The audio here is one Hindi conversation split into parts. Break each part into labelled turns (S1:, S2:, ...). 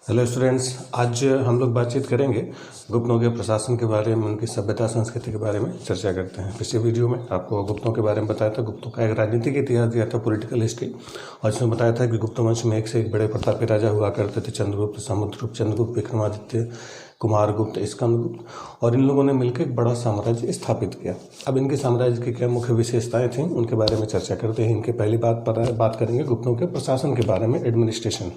S1: हेलो स्टूडेंट्स, आज हम लोग बातचीत करेंगे गुप्तों के प्रशासन के बारे में, उनकी सभ्यता संस्कृति के बारे में चर्चा करते हैं। पिछले वीडियो में आपको गुप्तों के बारे में बताया था, गुप्तों का एक राजनीतिक इतिहास दिया था, पॉलिटिकल हिस्ट्री, और इसमें बताया था कि गुप्त वंश में एक से एक बड़े प्रतापी राजा हुआ करते थे। चंद्रगुप्त, समुद्रगुप्त, चंद्रगुप्त, विक्रमादित्य, कुमारगुप्त, स्कंदगुप्त, और इन लोगों ने मिलकर एक बड़ा साम्राज्य स्थापित किया। अब इनके साम्राज्य की क्या मुख्य विशेषताएं थीं, उनके बारे में चर्चा करते हैं। इनके पहली बात करेंगे गुप्तों के प्रशासन के बारे में, एडमिनिस्ट्रेशन।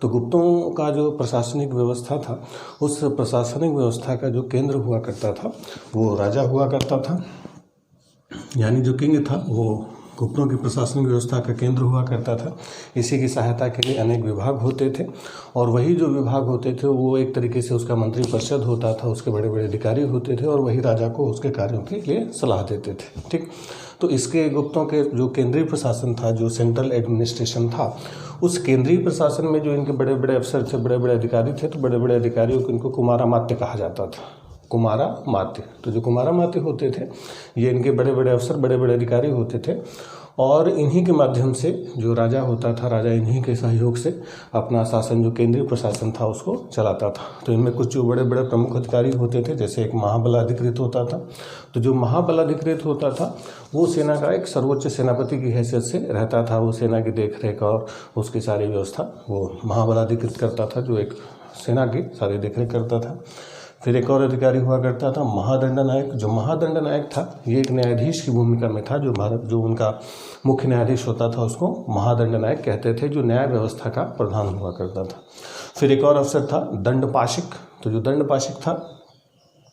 S1: तो गुप्तों का जो प्रशासनिक व्यवस्था था, उस प्रशासनिक व्यवस्था का जो केंद्र हुआ करता था वो राजा हुआ करता था, यानी जो किंग था वो गुप्तों की प्रशासनिक व्यवस्था का केंद्र हुआ करता था। इसी की सहायता के लिए अनेक विभाग होते थे, और वही जो विभाग होते थे वो एक तरीके से उसका मंत्री परिषद होता था, उसके बड़े बड़े अधिकारी होते थे, और वही राजा को उसके कार्यों के लिए सलाह देते थे। ठीक, तो इसके गुप्तों के जो केंद्रीय प्रशासन था, जो सेंट्रल एडमिनिस्ट्रेशन था, उस केंद्रीय प्रशासन में जो इनके बड़े बड़े अफसर थे, बड़े बड़े अधिकारी थे, तो बड़े बड़े अधिकारियों को इनको कुमारामात्य कहा जाता था। कुमारामात्य, तो जो कुमारामात्य होते थे ये इनके बड़े बड़े अफसर, बड़े बड़े अधिकारी होते थे, और इन्हीं के माध्यम से जो राजा होता था, राजा इन्हीं के सहयोग से अपना शासन, जो केंद्रीय प्रशासन था, उसको चलाता था। तो इनमें कुछ जो बड़े बड़े प्रमुख अधिकारी होते थे, जैसे एक महाबलाधिकृत होता था। तो जो महाबलाधिकृत होता था वो सेना का एक सर्वोच्च सेनापति की हैसियत से रहता था। वो सेना की देखरेख और उसकी सारी व्यवस्था वो महाबलाधिकृत करता था, जो एक सेना की सारी देखरेख करता था। फिर एक और अधिकारी हुआ करता था महादंडनायक। जो महादंडनायक था ये एक न्यायाधीश की भूमिका में था। जो उनका मुख्य न्यायाधीश होता था उसको महादंडनायक कहते थे, जो न्याय व्यवस्था का प्रधान हुआ करता था। फिर एक और अफसर था दंडपाशिक। तो जो दंडपाशिक था,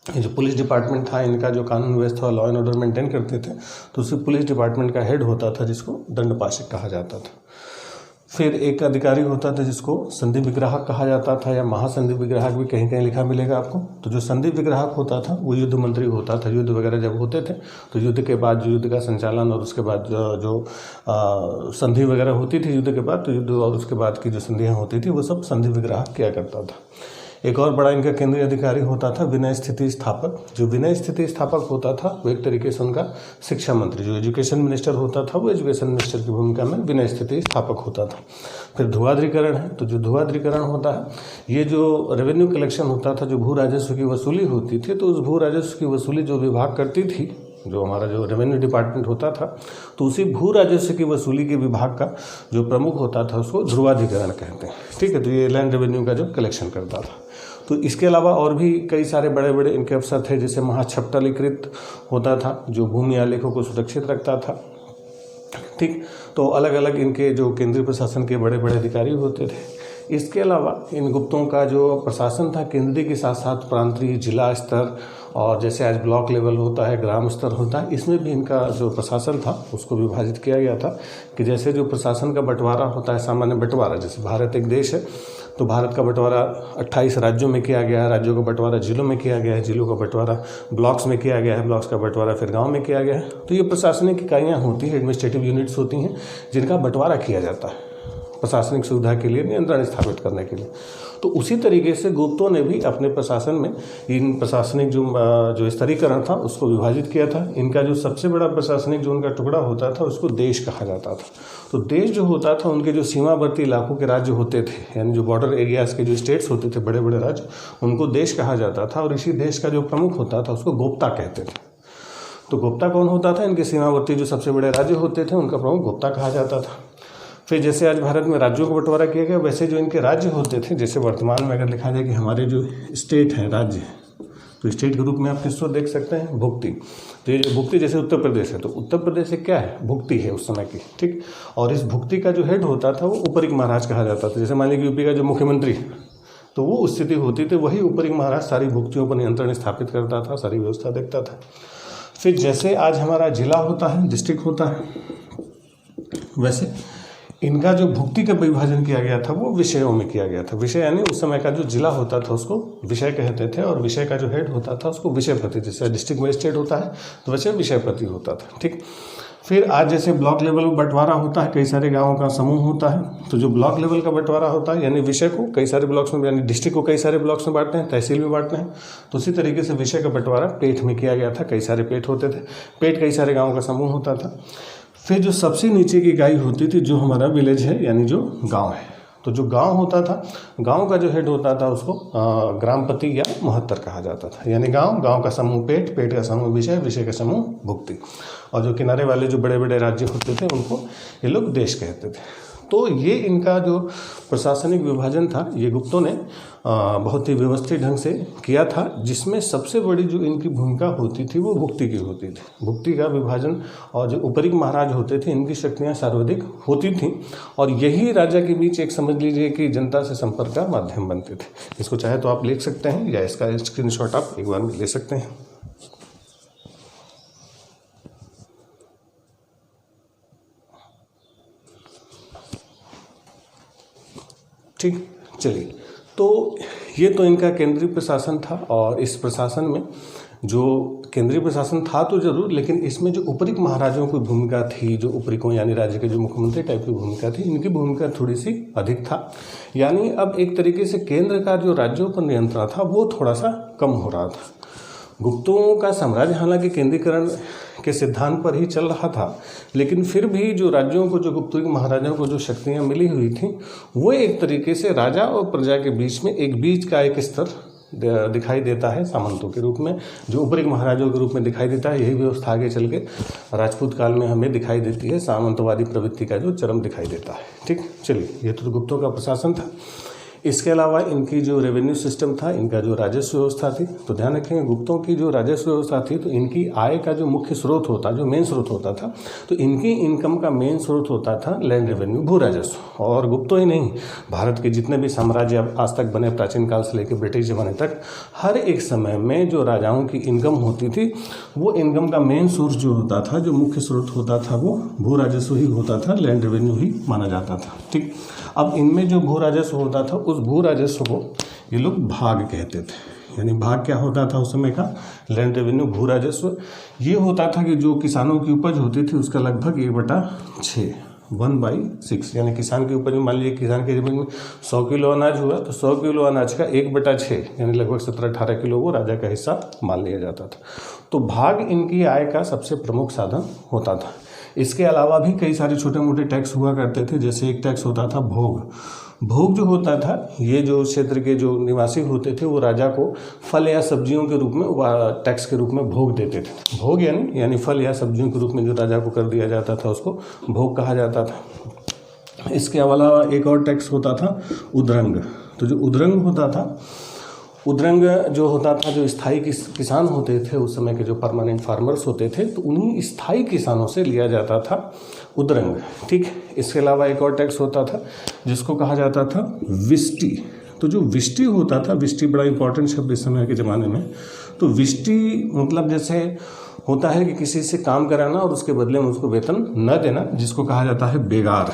S1: ये जो पुलिस डिपार्टमेंट था, इनका जो कानून व्यवस्था, लॉ एंड ऑर्डर मेंटेन करते थे, तो उसी पुलिस डिपार्टमेंट का हेड होता था, जिसको दंडपाशिक कहा जाता था। फिर एक अधिकारी होता था जिसको संधि विग्राहक कहा जाता था, या महासंधि विग्राहक भी कहीं कहीं लिखा मिलेगा आपको। तो जो संधि विग्राहक होता था वो युद्ध मंत्री होता था। युद्ध वगैरह जब होते थे तो युद्ध के बाद जो युद्ध का संचालन, और उसके बाद जो संधि वगैरह होती थी युद्ध के बाद, तो युद्ध और उसके बाद की जो संधियाँ होती थी वो सब संधि विग्राहक किया करता था। एक और बड़ा इनका केंद्रीय अधिकारी होता था विनय स्थिति स्थापक। जो विनय स्थिति स्थापक होता था वो एक तरीके से उनका शिक्षा मंत्री, जो एजुकेशन मिनिस्टर होता था, वो एजुकेशन मिनिस्टर की भूमिका में विनय स्थिति स्थापक होता था। फिर धुआद्रीकरण है। तो जो धुआद्रीकरण होता है, ये जो रेवेन्यू कलेक्शन होता था, जो भू राजस्व की वसूली होती थी, तो उस भू राजस्व की वसूली जो विभाग करती थी, जो हमारा जो रेवेन्यू डिपार्टमेंट होता था, तो उसी भू राजस्व की वसूली के विभाग का जो प्रमुख होता था उसको ध्रुवाधिकरण कहते हैं। ठीक है, तो ये लैंड रेवेन्यू का जो कलेक्शन करता था। तो इसके अलावा और भी कई सारे बड़े बड़े इनके अफसर थे, जैसे महाछपटलीकृत होता था, जो भूमि आलेखों को सुरक्षित रखता था। ठीक, तो अलग अलग इनके जो केंद्रीय प्रशासन के बड़े बड़े अधिकारी होते थे। इसके अलावा इन गुप्तों का जो प्रशासन था, केंद्रीय के साथ साथ प्रांतीय, जिला स्तर, और जैसे आज ब्लॉक लेवल होता है, ग्राम स्तर होता है, इसमें भी इनका जो प्रशासन था उसको विभाजित किया गया था। कि जैसे जो प्रशासन का बंटवारा होता है, सामान्य बंटवारा, जैसे भारत एक देश है तो भारत का बंटवारा 28 राज्यों में किया गया है, राज्यों का बंटवारा जिलों में किया गया है, जिलों का बंटवारा ब्लॉक्स में किया गया है, ब्लॉक्स का बंटवारा फिर गाँव में किया गया है। तो ये प्रशासनिक इकाइयाँ होती हैं, एडमिनिस्ट्रेटिव यूनिट्स होती हैं, जिनका बंटवारा किया जाता है प्रशासनिक सुविधा के लिए, नियंत्रण स्थापित करने के लिए। तो उसी तरीके से गुप्तों ने भी अपने प्रशासन में इन प्रशासनिक जो स्तरीकरण था उसको विभाजित किया था। इनका जो सबसे बड़ा प्रशासनिक जो उनका टुकड़ा होता था उसको देश कहा जाता था। तो देश जो होता था, उनके जो सीमावर्ती इलाकों के राज्य होते थे, यानी जो बॉर्डर एरियाज़ के जो स्टेट्स होते थे, बड़े बड़े राज्य, उनको देश कहा जाता था। और इसी देश का जो प्रमुख होता था उसको गोप्ता कहते थे। तो गोप्ता कौन होता था? इनके सीमावर्ती जो सबसे बड़े राज्य होते थे उनका प्रमुख गोप्ता कहा जाता था। फिर जैसे आज भारत में राज्यों का बंटवारा किया गया, वैसे जो इनके राज्य होते थे, जैसे वर्तमान में अगर लिखा जाए कि हमारे जो स्टेट हैं, राज्य हैं, तो स्टेट के रूप में आप किसको देख सकते हैं? भुक्ति। तो ये जो भुक्ति, जैसे उत्तर प्रदेश है, तो उत्तर प्रदेश क्या है? भुक्ति है उस समय की। ठीक, और इस भुक्ति का जो हेड होता था वो ऊपरी महाराज कहा जाता था। जैसे मान लीजिए यूपी का जो मुख्यमंत्री, तो वो स्थिति होती थी, वही ऊपरी महाराज सारी भुक्तियों पर नियंत्रण स्थापित करता था, सारी व्यवस्था देखता था। फिर जैसे आज हमारा जिला होता है, डिस्ट्रिक्ट होता है, वैसे इनका जो भुक्ति का विभाजन किया गया था वो विषयों में किया गया था। विषय यानी उस समय का जो जिला होता था उसको विषय कहते थे, और विषय का जो हेड होता था उसको विषयपति, जैसे डिस्ट्रिक्ट मजिस्ट्रेट होता है तो वैसे विषयपति होता था। ठीक, फिर आज जैसे ब्लॉक लेवल पर बंटवारा होता है, कई सारे गाँवों का समूह होता है, तो जो ब्लॉक लेवल का बंटवारा होता है, यानी विषय को कई सारे ब्लॉक्स में, यानी डिस्ट्रिक्ट को कई सारे ब्लॉक्स में बांटते हैं, तहसील में बांटते हैं, तो उसी तरीके से विषय का बंटवारा पेठ में किया गया था। कई सारे पेठ होते थे, पेठ कई सारे गाँवों का समूह होता था। फिर जो सबसे नीचे की इकाई होती थी, जो हमारा विलेज है, यानी जो गांव है, तो जो गांव होता था, गांव का जो हेड होता था उसको ग्रामपति या महत्तर कहा जाता था। यानी गांव का समूह पेट, पेट का समूह विषय, विषय का समूह भुक्ति। और जो किनारे वाले जो बड़े बड़े राज्य होते थे उनको ये लोग देश कहते थे। तो ये इनका जो प्रशासनिक विभाजन था ये गुप्तों ने बहुत ही व्यवस्थित ढंग से किया था, जिसमें सबसे बड़ी जो इनकी भूमिका होती थी वो भुक्ति की होती थी। भुक्ति का विभाजन, और जो उपरिक महाराज होते थे इनकी शक्तियाँ सर्वाधिक होती थीं, और यही राजा के बीच एक समझ लीजिए कि जनता से संपर्क का माध्यम बनते थे। इसको चाहे तो आप लिख सकते हैं या इसका स्क्रीनशॉट आप एक बार में ले सकते हैं। ठीक, चलिए, तो ये तो इनका केंद्रीय प्रशासन था। और इस प्रशासन में जो केंद्रीय प्रशासन था तो जरूर, लेकिन इसमें जो उपरिक महाराजों की भूमिका थी, जो उपरिकों यानी राज्य के जो मुख्यमंत्री टाइप की भूमिका थी, इनकी भूमिका थोड़ी सी अधिक था। यानी अब एक तरीके से केंद्र का जो राज्यों पर नियंत्रण था वो थोड़ा सा कम हो रहा था। गुप्तों का साम्राज्य हालांकि केंद्रीकरण के सिद्धांत पर ही चल रहा था, लेकिन फिर भी जो राज्यों को, जो गुप्त महाराजाओं को जो शक्तियां मिली हुई थी, वो एक तरीके से राजा और प्रजा के बीच में एक बीच का एक स्तर दिखाई देता है सामंतों के रूप में, जो उपरिक महाराजों के रूप में दिखाई देता है। यही व्यवस्था आगे चल के राजपूत काल में हमें दिखाई देती है, सामंतवादी प्रवृत्ति का जो चरम दिखाई देता है। ठीक, चलिए, ये तो गुप्तों का प्रशासन था। इसके अलावा इनकी जो रेवेन्यू सिस्टम था, इनका जो राजस्व व्यवस्था थी, तो ध्यान रखेंगे गुप्तों की जो राजस्व व्यवस्था थी, तो इनकी आय का जो मुख्य स्रोत होता, जो मेन स्रोत होता था, तो इनकी इनकम का मेन स्रोत होता था लैंड रेवेन्यू, भू राजस्व। और गुप्तों ही नहीं, भारत के जितने भी साम्राज्य आज तक बने, प्राचीन काल से लेकर ब्रिटिश जमाने तक, हर एक समय में जो राजाओं की इनकम होती थी, वो इनकम का मेन सोर्स जो होता था, जो मुख्य स्रोत होता था, वो भू राजस्व ही होता था, लैंड रेवेन्यू ही माना जाता था। ठीक, अब इनमें जो भू राजस्व होता था, उस भू राजस्व को ये लोग भाग कहते थे। यानी भाग क्या होता था उस समय का? लैंड रेवेन्यू, भू राजस्व। ये होता था कि जो किसानों की उपज होती थी उसका लगभग 1/6, 1/6। यानी किसान की उपज में, मान लीजिए किसान की जमीन में 100 किलो अनाज हुआ, तो 100 किलो अनाज का 1/6 यानी लगभग 17-18 किलो वो राजा का हिस्सा मान लिया जाता था। तो भाग इनकी आय का सबसे प्रमुख साधन होता था। इसके अलावा भी कई सारे छोटे मोटे टैक्स हुआ करते थे। जैसे एक टैक्स होता था भोग। भोग जो होता था, ये जो क्षेत्र के जो निवासी होते थे वो राजा को फल या सब्जियों के रूप में टैक्स के रूप में भोग देते थे। भोग यानी फल या सब्जियों के रूप में जो राजा को कर दिया जाता था उसको भोग कहा जाता था। इसके अलावा एक और टैक्स होता था उद्रंग। तो जो उद्रंग होता था, उद्रंग जो होता था, जो स्थायी किसान होते थे उस समय के, जो परमानेंट फार्मर्स होते थे, तो उन्हीं स्थायी किसानों से लिया जाता था उद्रंग। ठीक, इसके अलावा एक और टैक्स होता था जिसको कहा जाता था विष्टि। तो जो विष्टि होता था, विष्टि बड़ा इंपॉर्टेंट शब्द इस समय के ज़माने में। तो विष्टि मतलब जैसे होता है कि किसी से काम कराना और उसके बदले में उसको वेतन न देना, जिसको कहा जाता है बेगार।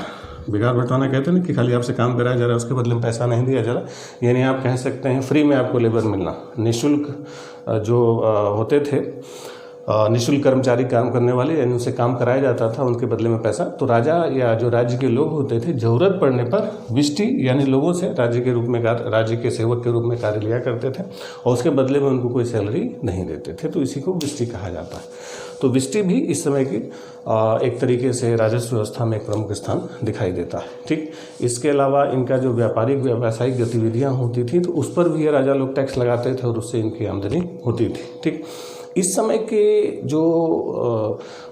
S1: बेगार बटवाना कहते हैं ना, कि खाली आपसे काम कराया जा रहा है, उसके बदले में पैसा नहीं दिया जा रहा। यानी आप कह सकते हैं फ्री में आपको लेबर मिलना। निःशुल्क जो होते थे, निःशुल्क कर्मचारी काम करने वाले, यानी उनसे काम कराया जाता था, उनके बदले में पैसा। तो राजा या जो राज्य के लोग होते थे, जरूरत पड़ने पर विष्टि यानी लोगों से राज्य के रूप में, राज्य के सेवक के रूप में कार्य लिया करते थे, और उसके बदले में उनको कोई सैलरी नहीं देते थे। तो इसी को विष्टि कहा जाता है। तो विष्टि भी इस समय की एक तरीके से राजस्व व्यवस्था में एक प्रमुख स्थान दिखाई देता है। ठीक, इसके अलावा इनका जो व्यावसायिक गतिविधियां होती थी, तो उस पर भी ये राजा लोग टैक्स लगाते थे और उससे इनकी आमदनी होती थी। ठीक, इस समय के जो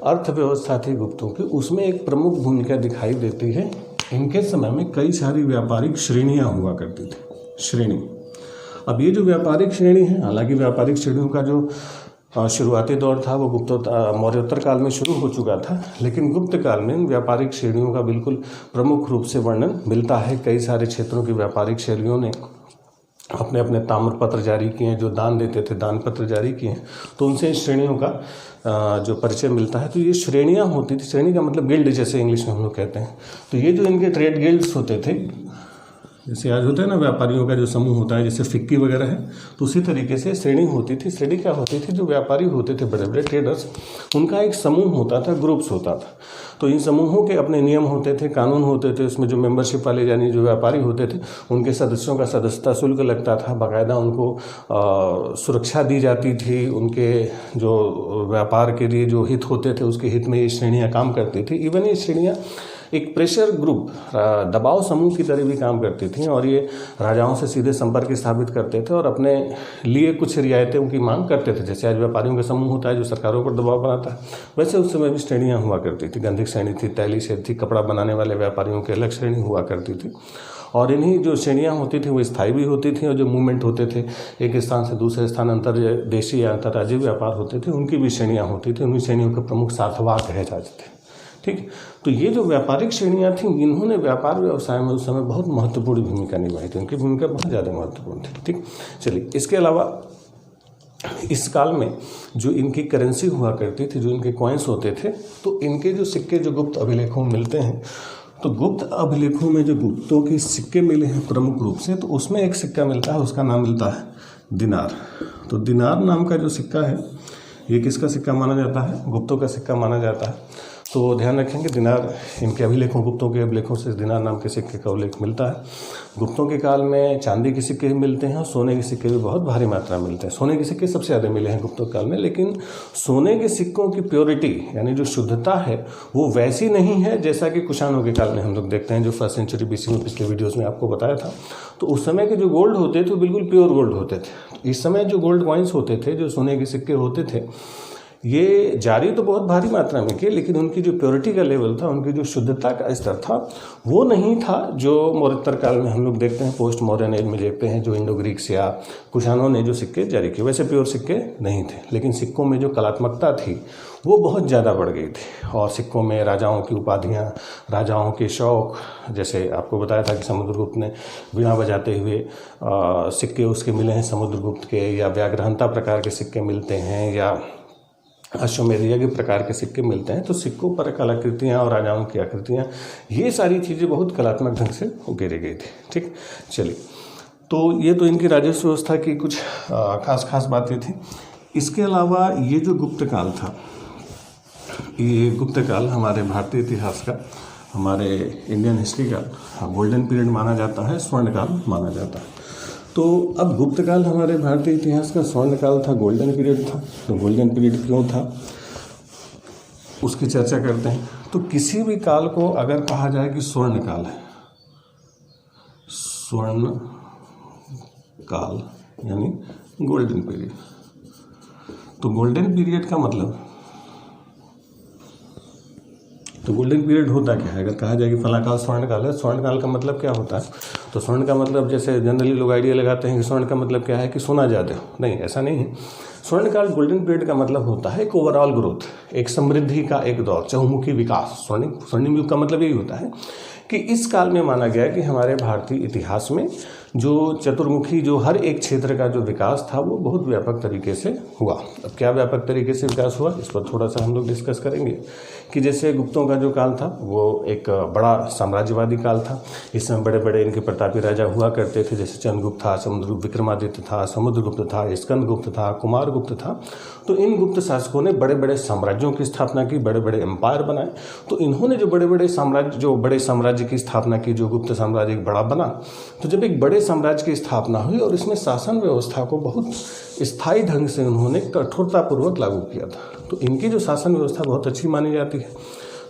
S1: अर्थव्यवस्था थी गुप्तों की, उसमें एक प्रमुख भूमिका दिखाई देती है। इनके समय में कई सारी व्यापारिक श्रेणियां हुआ करती थी। श्रेणी, अब ये जो व्यापारिक श्रेणी है, हालांकि व्यापारिक श्रेणियों का जो शुरुआती दौर था वो मौर्योत्तर काल में शुरू हो चुका था, लेकिन गुप्त काल में व्यापारिक श्रेणियों का बिल्कुल प्रमुख रूप से वर्णन मिलता है। कई सारे क्षेत्रों की व्यापारिक श्रेणियों ने अपने अपने ताम्रपत्र जारी किए हैं, जो दान देते थे दान पत्र जारी किए हैं, तो उनसे इन श्रेणियों का जो परिचय मिलता है। तो ये श्रेणियाँ होती थी। श्रेणी का मतलब गिल्ड, जैसे इंग्लिश में हम लोग कहते हैं। तो ये जो इनके ट्रेड गिल्ड्स होते थे, जैसे आज होता है ना व्यापारियों का जो समूह होता है, जैसे फिक्की वगैरह है, तो उसी तरीके से श्रेणी होती थी। श्रेणी क्या होती थी? जो व्यापारी होते थे, बड़े बड़े ट्रेडर्स, उनका एक समूह होता था, ग्रुप्स होता था। तो इन समूहों के अपने नियम होते थे, कानून होते थे। उसमें जो मेंबरशिप वाले यानी जो व्यापारी होते थे, उनके सदस्यों का सदस्यता शुल्क लगता था। बाकायदा उनको सुरक्षा दी जाती थी। उनके जो व्यापार के लिए जो हित होते थे, उसके हित में ये श्रेणियाँ काम करती थी। इवन ये श्रेणियाँ एक प्रेशर ग्रुप, दबाव समूह की तरह भी काम करती थी और ये राजाओं से सीधे संपर्क स्थापित करते थे और अपने लिए कुछ रियायतें की मांग करते थे। जैसे आज व्यापारियों का समूह होता है जो सरकारों पर दबाव बनाता है, वैसे उस समय भी श्रेणियाँ हुआ करती थी। गंधिक श्रेणी थी, तैली श्रेणी थी, कपड़ा बनाने वाले व्यापारियों की अलग श्रेणी हुआ करती थी। और इन्हीं जो श्रेणियाँ होती थी वो स्थायी भी होती थी, और जो मूवमेंट होते थे एक स्थान से दूसरे स्थान अंतर्देशीय या अंतर्राज्यीय व्यापार होते थे, उनकी भी श्रेणियाँ होती थी। उन्हीं श्रेणियों के प्रमुख सार्थवाह कहे जाते थे। ठीक, तो ये जो व्यापारिक श्रेणियाँ थीं, इन्होंने व्यापार व्यवसाय में उस समय बहुत महत्वपूर्ण भूमिका निभाई थी। उनकी भूमिका बहुत ज़्यादा महत्वपूर्ण थी। ठीक, चलिए, इसके अलावा इस काल में जो इनकी करेंसी हुआ करती थी, जो इनके कॉइन्स होते थे, तो इनके जो सिक्के जो गुप्त अभिलेखों में मिलते हैं, तो गुप्त अभिलेखों में जो गुप्तों के सिक्के मिले हैं प्रमुख रूप से, तो उसमें एक सिक्का मिलता है, उसका नाम मिलता है दिनार। तो दिनार नाम का जो सिक्का है, ये किसका सिक्का माना जाता है? गुप्तों का सिक्का माना जाता है। तो ध्यान रखेंगे, दिनार इनके अभिलेखों, गुप्तों के अभिलेखों से दिनार नाम के सिक्के का उल्लेख मिलता है। गुप्तों के काल में चांदी के सिक्के भी मिलते हैं और सोने के सिक्के भी बहुत भारी मात्रा में मिलते हैं। सोने के सिक्के सबसे ज़्यादा मिले हैं गुप्तों काल में, लेकिन सोने के सिक्कों की प्योरिटी यानी जो शुद्धता है वो वैसी नहीं है जैसा कि कुषाणों के काल में हम लोग देखते हैं, जो 1st सेंचुरी BC में पिछले वीडियोज़ में आपको बताया था। तो उस समय के जो गोल्ड होते थे वो बिल्कुल प्योर गोल्ड होते थे। इस समय जो गोल्ड कॉइन्स होते थे, जो सोने के सिक्के होते थे, ये जारी तो बहुत भारी मात्रा में किए, लेकिन उनकी जो प्योरिटी का लेवल था, उनकी जो शुद्धता का स्तर था, वो नहीं था जो मौर्योत्तर काल में हम लोग देखते हैं, पोस्ट मॉडर्न एज में देखते हैं, जो इंडो ग्रीक्स या कुषाणों ने जो सिक्के जारी किए, वैसे प्योर सिक्के नहीं थे। लेकिन सिक्कों में जो कलात्मकता थी वो बहुत ज़्यादा बढ़ गई थी, और सिक्कों में राजाओं की उपाधियाँ, राजाओं के शौक, जैसे आपको बताया था कि समुद्रगुप्त ने वीणा बजाते हुए सिक्के उसके मिले हैं समुद्रगुप्त के, या व्याघ्रहंता प्रकार के सिक्के मिलते हैं, या अश्वमेध के प्रकार के सिक्के मिलते हैं। तो सिक्कों पर कलाकृतियाँ और राजाओं की आकृतियाँ, ये सारी चीज़ें बहुत कलात्मक ढंग से उकेरी गई थी। ठीक, चलिए, तो ये तो इनकी राजस्व व्यवस्था की कुछ खास बातें थी। इसके अलावा ये जो गुप्त काल था, ये गुप्त काल हमारे भारतीय इतिहास का, हमारे इंडियन हिस्ट्री का गोल्डन पीरियड माना जाता है, स्वर्ण काल माना जाता है। तो अब गुप्त काल हमारे भारतीय इतिहास का स्वर्ण काल था, गोल्डन पीरियड था। तो गोल्डन पीरियड क्यों था, उसकी चर्चा करते हैं। तो किसी भी काल को अगर कहा जाए कि स्वर्ण काल है, स्वर्ण काल यानी गोल्डन पीरियड, तो गोल्डन पीरियड का मतलब, तो गोल्डन पीरियड होता क्या है? अगर कहा जाए कि फला काल स्वर्ण काल है, स्वर्ण काल का मतलब क्या होता है? तो स्वर्ण का मतलब, जैसे जनरली लोग आइडिया लगाते हैं कि स्वर्ण का मतलब क्या है कि सोना ज़्यादा हो, नहीं, ऐसा नहीं है। स्वर्ण काल गोल्डन पीरियड का मतलब होता है एक ओवरऑल ग्रोथ, एक समृद्धि का एक दौर, चहुमुखी विकास। स्वर्णिम युग का मतलब यही होता है कि इस काल में माना गया कि हमारे भारतीय इतिहास में जो चतुर्मुखी, जो हर एक क्षेत्र का जो विकास था वो बहुत व्यापक तरीके से हुआ। अब क्या व्यापक तरीके से विकास हुआ, इस पर थोड़ा सा हम लोग डिस्कस करेंगे। कि जैसे गुप्तों का जो काल था वो एक बड़ा साम्राज्यवादी काल था। इसमें बड़े बड़े इनके प्रतापी राजा हुआ करते थे, जैसे चंद्रगुप्त था, समुद्रगुप्त, विक्रमादित्य था, समुद्रगुप्त था, स्कंदगुप्त था, कुमारगुप्त था। तो इन गुप्त शासकों ने बड़े बड़े साम्राज्यों की स्थापना की, बड़े बड़े एम्पायर बनाए। तो इन्होंने जो बड़े बड़े साम्राज्य की स्थापना की, जो गुप्त साम्राज्य एक बड़ा बना, तो जब एक बड़े साम्राज्य की स्थापना हुई और इसमें शासन व्यवस्था को बहुत स्थायी ढंग से उन्होंने कठोरतापूर्वक लागू किया था, तो इनकी जो शासन व्यवस्था बहुत अच्छी मानी जाती है।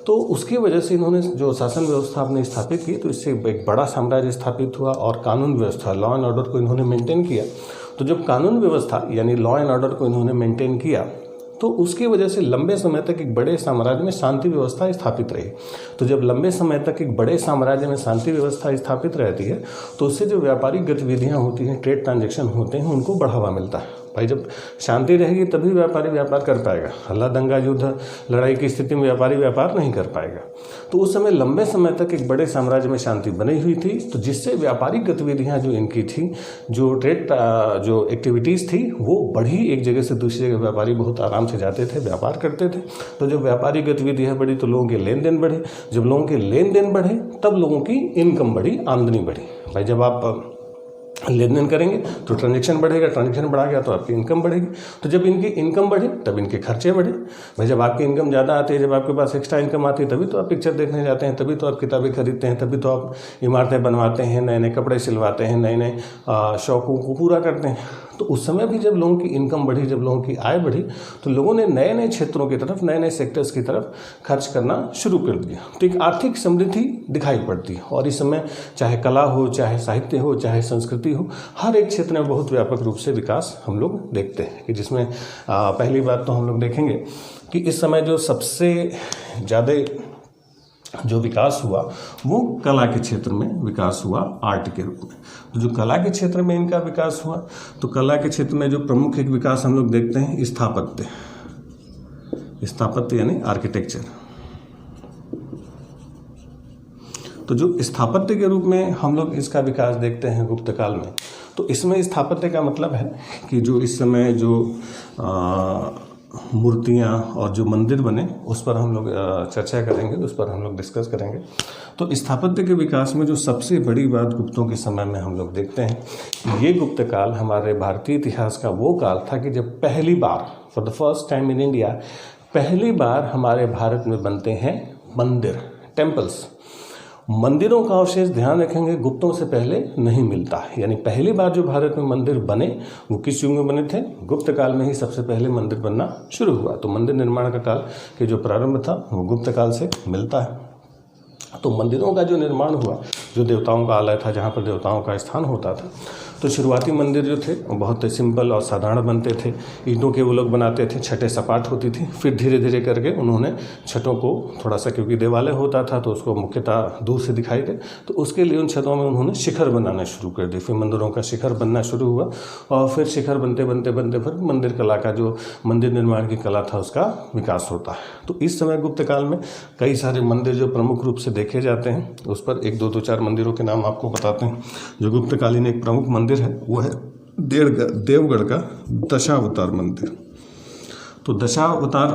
S1: तो उसकी वजह से इन्होंने जो शासन व्यवस्था अपने स्थापित की, तो इससे एक बड़ा साम्राज्य स्थापित हुआ। और कानून व्यवस्था, लॉ एंड ऑर्डर को इन्होंने मेंटेन किया। तो जब कानून व्यवस्था यानी लॉ एंड ऑर्डर को इन्होंने मेंटेन किया, तो उसकी वजह से लंबे समय तक एक बड़े साम्राज्य में शांति व्यवस्था स्थापित रही। तो जब लंबे समय तक एक बड़े साम्राज्य में शांति व्यवस्था स्थापित रहती है, तो उससे जो व्यापारिक गतिविधियां होती हैं, ट्रेड ट्रांजैक्शन होते हैं, उनको बढ़ावा मिलता है। भाई जब शांति रहेगी तभी व्यापारी व्यापार कर पाएगा। हल्ला दंगा युद्ध लड़ाई की स्थिति में व्यापारी व्यापार नहीं कर पाएगा। तो उस समय लंबे समय तक एक बड़े साम्राज्य में शांति बनी हुई थी, तो जिससे व्यापारिक गतिविधियां जो इनकी थी, जो ट्रेड जो एक्टिविटीज़ थी, वो बढ़ी। एक जगह से दूसरी जगह व्यापारी बहुत आराम से जाते थे, व्यापार करते थे। तो जब व्यापारिक गतिविधियाँ बढ़ी तो लोगों के लेन देन बढ़े। जब लोगों के लेन देन बढ़े तब लोगों की इनकम बढ़ी, आमदनी बढ़ी। भाई जब आप लेन देन करेंगे तो ट्रांजैक्शन बढ़ेगा, ट्रांजैक्शन बढ़ा गया तो आपकी इनकम बढ़ेगी। तो जब इनकी इनकम बढ़ी तब इनके खर्चे बढ़े। भाई जब आपकी इनकम ज़्यादा आती है, जब आपके पास एक्स्ट्रा इनकम आती है, तभी तो आप पिक्चर देखने जाते हैं, तभी तो आप किताबें खरीदते हैं, तभी तो आप इमारतें बनवाते हैं, नए नए कपड़े सिलवाते हैं, नए नए शौकों को पूरा करते हैं। तो उस समय भी जब लोगों की इनकम बढ़ी, जब लोगों की आय बढ़ी, तो लोगों ने नए नए क्षेत्रों की तरफ, नए नए सेक्टर्स की तरफ खर्च करना शुरू कर दिया। तो एक आर्थिक समृद्धि दिखाई पड़ती है। और इस समय चाहे कला हो, चाहे साहित्य हो, चाहे संस्कृति हो, हर एक क्षेत्र में बहुत व्यापक रूप से विकास हम लोग देखते हैं। कि जिसमें पहली बात तो हम लोग देखेंगे कि इस समय जो सबसे ज़्यादा जो विकास हुआ वो कला के क्षेत्र में विकास हुआ, आर्ट के रूप में। तो जो कला के क्षेत्र में इनका विकास हुआ, तो कला के क्षेत्र में जो प्रमुख एक विकास हम लोग देखते हैं स्थापत्य, स्थापत्य यानी आर्किटेक्चर। तो जो स्थापत्य के रूप में हम लोग इसका विकास देखते हैं गुप्त काल में, तो इसमें स्थापत्य का मतलब है कि जो इस समय जो मूर्तियाँ और जो मंदिर बने उस पर हम लोग चर्चा करेंगे, उस पर हम लोग डिस्कस करेंगे। तो स्थापत्य के विकास में जो सबसे बड़ी बात गुप्तों के समय में हम लोग देखते हैं, ये गुप्त काल हमारे भारतीय इतिहास का वो काल था कि जब पहली बार, for the first time in India, पहली बार हमारे भारत में बनते हैं मंदिर, टेम्पल्स। मंदिरों का अवशेष ध्यान रखेंगे गुप्तों से पहले नहीं मिलता है। यानी पहली बार जो भारत में मंदिर बने वो किस युग में बने थे? गुप्त काल में ही सबसे पहले मंदिर बनना शुरू हुआ। तो मंदिर निर्माण का काल के जो प्रारंभ था वो गुप्त काल से मिलता है। तो मंदिरों का जो निर्माण हुआ, जो देवताओं का आलय था, जहाँ पर देवताओं का स्थान होता था, तो शुरुआती मंदिर जो थे वो बहुत सिंपल और साधारण बनते थे। ईंटों के वो लोग बनाते थे, छतें सपाट होती थी। फिर धीरे धीरे करके उन्होंने छतों को थोड़ा सा, क्योंकि देवालय होता था तो उसको मुख्यतः दूर से दिखाई दे, तो उसके लिए उन छतों में उन्होंने शिखर बनाना शुरू कर दिए। फिर मंदिरों का शिखर बनना शुरू हुआ और फिर शिखर बनते बनते बनते फिर मंदिर कला का, जो मंदिर निर्माण की कला था, उसका विकास होता है। तो इस समय गुप्त काल में कई सारे मंदिर जो प्रमुख रूप से देखे जाते हैं, उस पर एक दो चार मंदिरों के नाम आपको बताते हैं। जो गुप्तकालीन एक प्रमुख मंदिर है वो है देवगढ़ का दशावतार मंदिर। तो दशावतार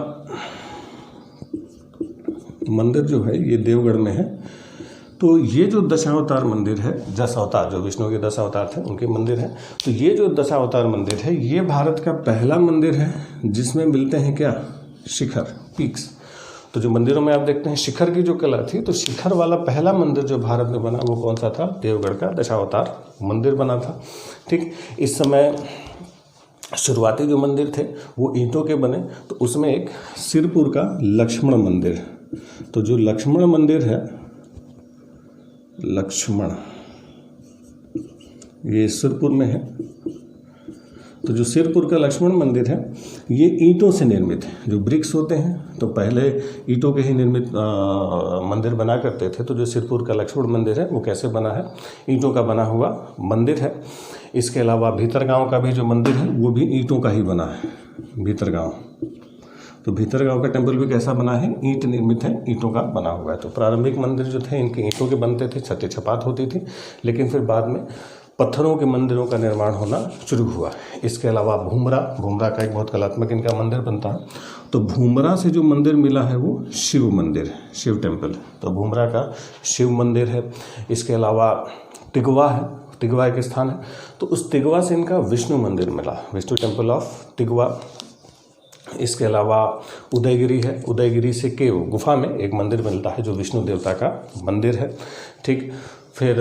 S1: मंदिर जो है ये देवगढ़ में है। तो ये जो दशावतार मंदिर है, 10 अवतार, जो विष्णु के 10 अवतार थे उनके मंदिर है। तो ये जो दशावतार मंदिर है ये भारत का पहला मंदिर है जिसमें मिलते हैं क्या? शिखर, पीक्स। तो जो मंदिरों में आप देखते हैं शिखर की जो कला थी, तो शिखर वाला पहला मंदिर जो भारत में बना वो कौन सा था? देवगढ़ का दशावतार मंदिर बना था। ठीक, इस समय शुरुआती जो मंदिर थे वो ईंटों के बने। तो उसमें एक सिरपुर का लक्ष्मण मंदिर, तो जो लक्ष्मण मंदिर है, लक्ष्मण, ये सिरपुर में है। तो जो सिरपुर का लक्ष्मण मंदिर है ये ईंटों से निर्मित है। जो ब्रिक्स होते हैं तो पहले ईंटों के ही निर्मित मंदिर बना करते थे। तो जो सिरपुर का लक्ष्मण मंदिर है वो कैसे बना है? ईंटों का बना हुआ मंदिर है। इसके अलावा भीतरगांव का भी जो मंदिर है वो भी ईंटों का ही बना है, भीतरगांव। तो भीतरगांव का टेम्पल भी कैसा बना है? ईंट निर्मित है, ईंटों का बना हुआ है। तो प्रारंभिक मंदिर जो थे इनके ईंटों के बनते थे, छतें छपात होती थी, लेकिन फिर बाद में पत्थरों के मंदिरों का निर्माण होना शुरू हुआ। इसके अलावा भूमरा का एक बहुत कलात्मक इनका मंदिर बनता है। तो भूमरा से जो मंदिर मिला है वो शिव मंदिर है, शिव टेम्पल। तो भूमरा का शिव मंदिर है। इसके अलावा तिगवा है, तिगवा एक स्थान है। तो उस तिगवा से इनका विष्णु मंदिर मिला, विष्णु टेम्पल ऑफ तिगवा। इसके अलावा उदयगिरी है, उदयगिरी से केव, गुफा में एक मंदिर मिलता है जो विष्णु देवता का मंदिर है। ठीक, फिर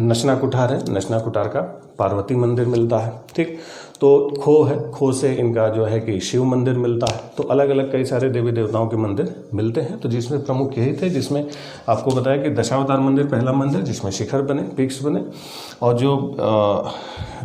S1: नचना कुठार है, नचना कुठार का पार्वती मंदिर मिलता है। ठीक, तो खो है, खो से इनका जो है कि शिव मंदिर मिलता है। तो अलग अलग कई सारे देवी देवताओं के मंदिर मिलते हैं। तो जिसमें प्रमुख यही थे, जिसमें आपको बताया कि दशावतार मंदिर पहला मंदिर जिसमें शिखर बने, पीक्स बने। और जो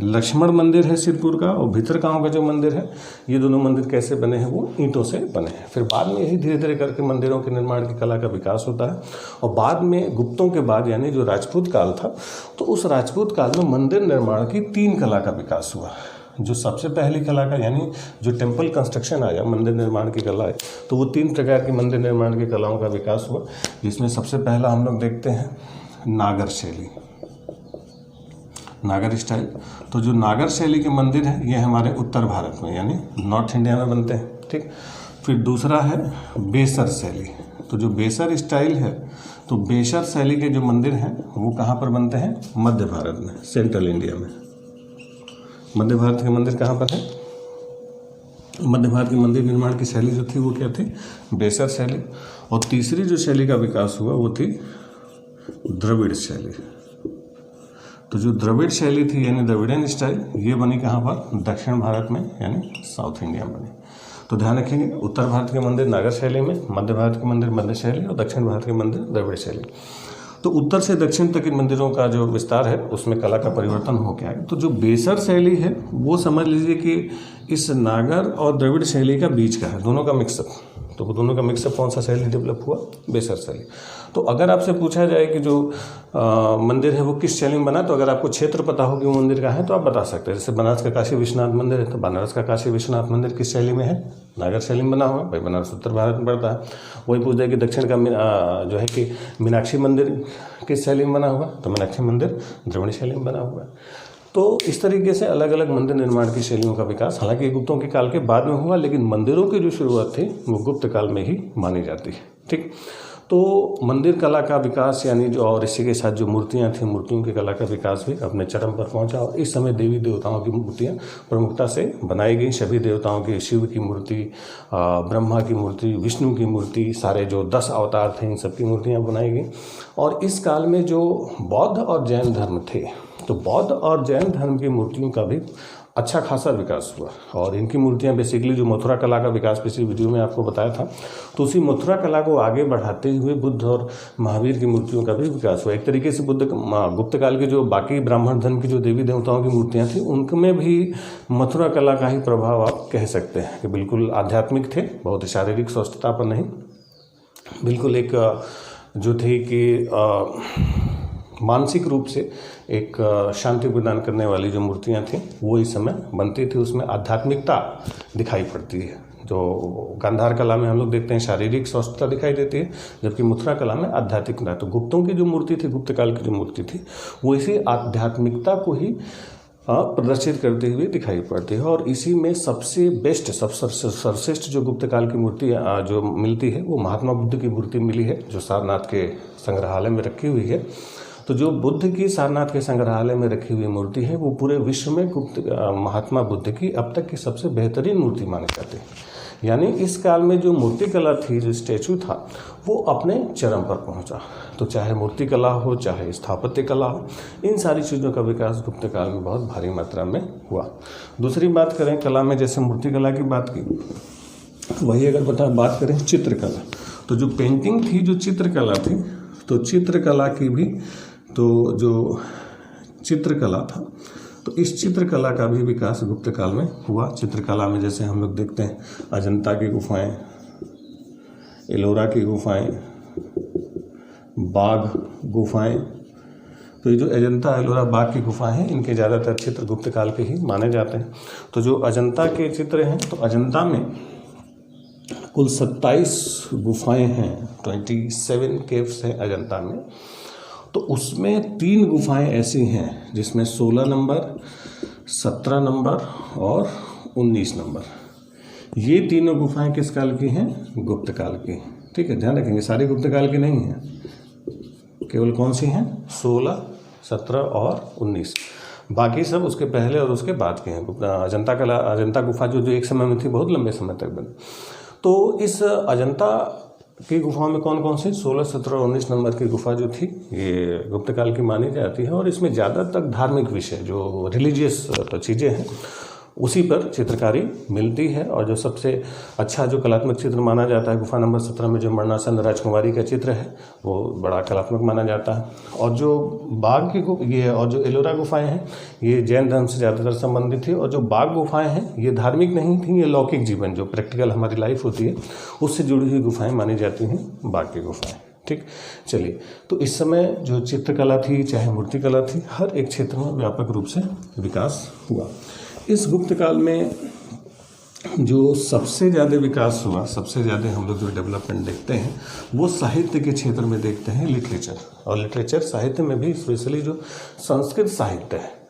S1: लक्ष्मण मंदिर है सिरपुर का और भीतरगांव का जो मंदिर है, ये दोनों मंदिर कैसे बने हैं? वो ईंटों से बने हैं। फिर बाद में यही धीरे धीरे करके मंदिरों के निर्माण की कला का विकास होता है। और बाद में गुप्तों के बाद यानी जो राजपूत काल था, तो उस राजपूत काल में मंदिर निर्माण की 3 कला का विकास हुआ। जो सबसे पहली कला का यानी जो टेम्पल कंस्ट्रक्शन आया, मंदिर निर्माण की कला है, तो वो 3 प्रकार की मंदिर निर्माण की कलाओं का विकास हुआ। जिसमें सबसे पहला हम लोग देखते हैं नागर शैली, नागर स्टाइल। तो जो नागर शैली के मंदिर है ये हमारे उत्तर भारत में यानी नॉर्थ इंडिया में बनते हैं। ठीक, फिर दूसरा है बेसर शैली। तो जो बेसर स्टाइल है, तो बेसर शैली के जो मंदिर हैं वो कहाँ पर बनते हैं? मध्य भारत में, सेंट्रल इंडिया में। मध्य भारत के मंदिर कहाँ पर है? मध्य भारत के मंदिर निर्माण की शैली जो थी वो क्या थी? बेसर शैली। और तीसरी जो शैली का विकास हुआ वो थी द्रविड़ शैली। तो जो द्रविड़ शैली थी यानी द्रविडियन स्टाइल, ये बनी कहाँ पर? दक्षिण भारत में यानी साउथ इंडिया में बनी। तो ध्यान रखेंगे, उत्तर भारत के मंदिर नागर शैली में, मध्य भारत के मंदिर मध्य शैली और दक्षिण भारत के मंदिर द्रविड़ शैली। तो उत्तर से दक्षिण तक इन मंदिरों का जो विस्तार है उसमें कला का परिवर्तन हो गया है। तो जो बेसर शैली है वो समझ लीजिए कि इस नागर और द्रविड़ शैली का बीच का है, दोनों का मिक्सअप। तो दोनों का मिक्सअप कौन सा शैली डेवलप हुआ? बेसर शैली। तो अगर आपसे पूछा जाए कि जो मंदिर है वो किस शैली में बना, तो अगर आपको क्षेत्र पता हो कि वो मंदिर कहाँ है तो आप बता सकते हैं। जैसे बनारस का काशी विश्वनाथ मंदिर है, तो बनारस का काशी विश्वनाथ मंदिर किस शैली में है? नागर शैली में बना हुआ। भाई बनारस उत्तर भारत में पड़ता है। वही पूछ जाए कि दक्षिण का जो है कि मीनाक्षी मंदिर किस शैली में बना हुआ, तो मीनाक्षी मंदिर द्रविड़ शैली में बना हुआ है। तो इस तरीके से अलग अलग मंदिर निर्माण की शैलियों का विकास हालांकि गुप्तों के काल के बाद में हुआ, लेकिन मंदिरों की जो शुरुआत थी वो गुप्त काल में ही मानी जाती है। ठीक, तो मंदिर कला का विकास यानी जो, और इसी के साथ जो मूर्तियां थी, मूर्तियों की कला का विकास भी अपने चरम पर पहुंचा। और इस समय देवी देवताओं की मूर्तियां प्रमुखता से बनाई गई। सभी देवताओं की, शिव की मूर्ति, ब्रह्मा की मूर्ति, विष्णु की मूर्ति, सारे जो 10 अवतार थे इन सब की मूर्तियाँ बनाई गई। और इस काल में जो बौद्ध और जैन धर्म थे, तो बौद्ध और जैन धर्म की मूर्तियों का भी अच्छा खासा विकास हुआ। और इनकी मूर्तियां बेसिकली जो मथुरा कला का विकास पिछली वीडियो में आपको बताया था, तो उसी मथुरा कला को आगे बढ़ाते हुए बुद्ध और महावीर की मूर्तियों का भी विकास हुआ। एक तरीके से गुप्त काल के जो बाकी ब्राह्मण धर्म की जो देवी देवताओं की मूर्तियां थी उनमें भी मथुरा कला का ही प्रभाव आप कह सकते हैं कि बिल्कुल आध्यात्मिक थे, बहुत शारीरिक स्वस्थता पर नहीं, बिल्कुल एक जो थी कि मानसिक रूप से एक शांति प्रदान करने वाली जो मूर्तियां थी वो इस समय बनती थी। उसमें आध्यात्मिकता दिखाई पड़ती है। जो गांधार कला में हम लोग देखते हैं शारीरिक स्वस्थता दिखाई देती है, जबकि मथुरा कला में आध्यात्मिकता। तो गुप्तों की जो मूर्ति थी, गुप्त काल की जो मूर्ति थी, वो इसी आध्यात्मिकता को ही प्रदर्शित करते हुए दिखाई पड़ती है। और इसी में सबसे बेस्ट, सबसे सर्वश्रेष्ठ जो गुप्त काल की मूर्ति जो मिलती है वो महात्मा बुद्ध की मूर्ति मिली है, जो सारनाथ के संग्रहालय में रखी हुई है। तो जो बुद्ध की सारनाथ के संग्रहालय में रखी हुई मूर्ति है वो पूरे विश्व में महात्मा बुद्ध की अब तक की सबसे बेहतरीन मूर्ति मानी जाती है। यानी इस काल में जो मूर्ति कला थी, जो स्टैचू था, वो अपने चरम पर पहुंचा। तो चाहे मूर्ति कला हो, चाहे स्थापत्य कला हो, इन सारी चीज़ों का विकास गुप्त काल में बहुत भारी मात्रा में हुआ। दूसरी बात करें कला में, जैसे मूर्ति कला की बात की, वही अगर बात करें चित्रकला, तो जो पेंटिंग थी, जो चित्रकला थी, तो चित्रकला की भी, तो जो चित्रकला था, तो इस चित्रकला का भी विकास गुप्त काल में हुआ। चित्रकला में जैसे हम लोग देखते हैं अजंता की गुफाएं, एलोरा की गुफाएं, बाघ गुफाएं। तो ये जो अजंता, एलोरा, बाघ की गुफाएं हैं, इनके ज़्यादातर चित्र गुप्त काल के ही माने जाते हैं। तो जो अजंता के चित्र हैं, तो अजंता में कुल 27 गुफाएं हैं, 27 केव्स हैं अजंता में। तो उसमें 3 गुफाएं ऐसी हैं जिसमें 16 नंबर, 17 नंबर और 19 नंबर। ये तीनों गुफाएं किस काल की हैं? गुप्त काल की। ठीक है, ध्यान रखेंगे, सारी गुप्त काल की नहीं हैं, केवल कौन सी हैं? 16, 17 और 19। बाकी सब उसके पहले और उसके बाद के हैं। अजंता गुफा जो एक समय में थी, बहुत लंबे समय तक बनी। तो इस अजंता की गुफाओं में कौन कौन सी? 16, 17 और 19 नंबर की गुफा जो थी ये गुप्त काल की मानी जाती है। और इसमें ज़्यादातर धार्मिक विषय, जो रिलीजियस चीज़ें हैं, उसी पर चित्रकारी मिलती है। और जो सबसे अच्छा जो कलात्मक चित्र माना जाता है, गुफा नंबर 17 में जो मरणासन राजकुमारी का चित्र है वो बड़ा कलात्मक माना जाता है। और जो बाघ की ये और जो एलोरा गुफाएं हैं, ये जैन धर्म से ज़्यादातर संबंधित थी। और जो बाघ गुफाएं हैं ये धार्मिक नहीं थी, ये लौकिक जीवन, जो प्रैक्टिकल हमारी लाइफ होती है उससे जुड़ी हुई गुफाएँ मानी जाती हैं बाघ की गुफाएँ। ठीक, चलिए, तो इस समय जो चित्रकला थी, चाहे मूर्ति कला थी, हर एक क्षेत्र में व्यापक रूप से विकास हुआ। इस गुप्त काल में जो सबसे ज़्यादा विकास हुआ, सबसे ज़्यादा हम लोग जो डेवलपमेंट देखते हैं वो साहित्य के क्षेत्र में देखते हैं, लिटरेचर। और लिटरेचर साहित्य में भी स्पेशली जो संस्कृत साहित्य है,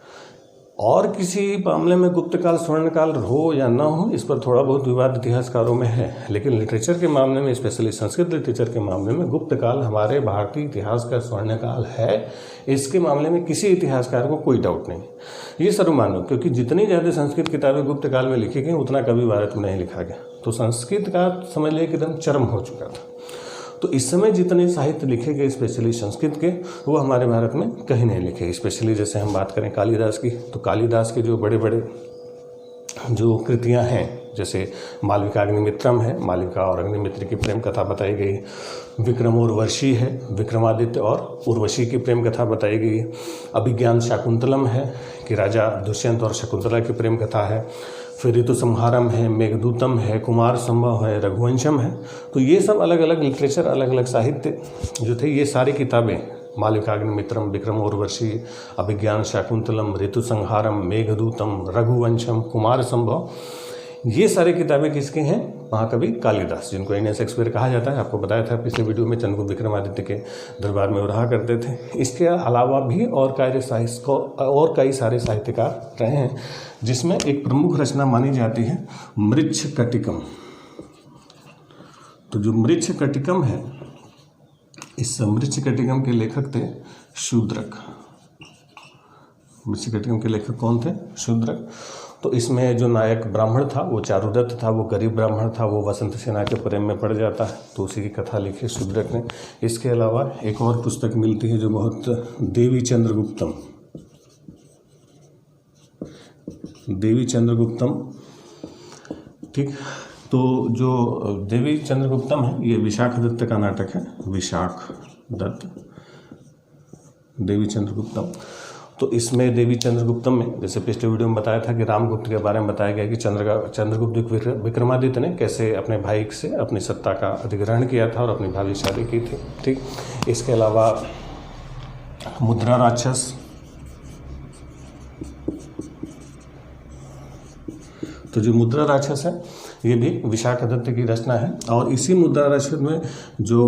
S1: और किसी मामले में गुप्त काल स्वर्ण काल हो या ना हो, इस पर थोड़ा बहुत विवाद इतिहासकारों में है। लेकिन लिटरेचर के मामले में, स्पेशली संस्कृत लिटरेचर के मामले में, गुप्त काल हमारे भारतीय इतिहास का स्वर्ण काल है। इसके मामले में किसी इतिहासकार को कोई डाउट नहीं, ये सर्वमान्य, क्योंकि जितनी ज़्यादा संस्कृत किताबें गुप्त काल में लिखी गई उतना कभी भारत में नहीं लिखा गया। तो संस्कृत का समझ लिया कि एकदम चरम हो चुका था। तो इस समय जितने साहित्य लिखे गए स्पेशली संस्कृत के, वो हमारे भारत में कहीं नहीं लिखे। स्पेशली जैसे हम बात करें कालिदास की, तो कालिदास के जो बड़े बड़े जो कृतियां हैं, जैसे मालविका अग्निमित्रम है, मालविका और अग्निमित्र की प्रेम कथा बताई गई। विक्रम और उर्वशी है, विक्रमादित्य और उर्वशी की प्रेम कथा बताई गई। अभिज्ञान शाकुंतलम है कि राजा दुष्यंत और शकुंतला की प्रेम कथा है। फिर ऋतु संहारम है, मेघदूतम है, कुमार संभव है, रघुवंशम है। तो ये सब अलग अलग लिटरेचर, अलग अलग साहित्य जो थे, ये सारी किताबें मालविकाग्निमित्रम, विक्रम और उर्वशी, अभिज्ञान शाकुंतलम, ऋतु संहारम, मेघदूतम, रघुवंशम, कुमार संभव, ये सारी किताबें किसके हैं? महाकवि कालिदास, जिनको इंडियन शेक्सपियर कहा जाता है। आपको बताया था पिछले वीडियो में, चंद्रगुप्त विक्रमादित्य के दरबार में वो रहा करते थे। इसके अलावा भी और कई सारे साहित्यकार रहे हैं, जिसमें एक प्रमुख रचना मानी जाती है मृच्छकटिकम। तो जो मृच्छकटिकम है, इस मृच्छकटिकम के लेखक थे शूद्रक। मृच्छकटिकम के लेखक कौन थे? शूद्रक। तो इसमें जो नायक ब्राह्मण था वो चारुदत्त था, वो गरीब ब्राह्मण था, वो वसंत सेना के प्रेम में पड़ जाता है, तो उसी की कथा लिखी शूद्रक ने। इसके अलावा एक और पुस्तक मिलती है जो बहुत, देवी चंद्रगुप्तम। देवी चंद्रगुप्तम, ठीक। तो जो देवी चंद्रगुप्तम है, ये विशाख दत्त का नाटक है, विशाख दत्त, देवी चंद्रगुप्तम। तो इसमें देवी चंद्रगुप्तम में, जैसे पिछले वीडियो में बताया था कि रामगुप्त के बारे में बताया गया कि चंद्रगुप्त विक्रमादित्य ने कैसे अपने भाई से अपनी सत्ता का अधिग्रहण किया था और अपनी भाभी शादी की थी, ठीक। इसके अलावा मुद्रा राक्षस, तो जो मुद्रा राक्षस है ये भी विशाख दत्त की रचना है। और इसी मुद्रा राक्षस में जो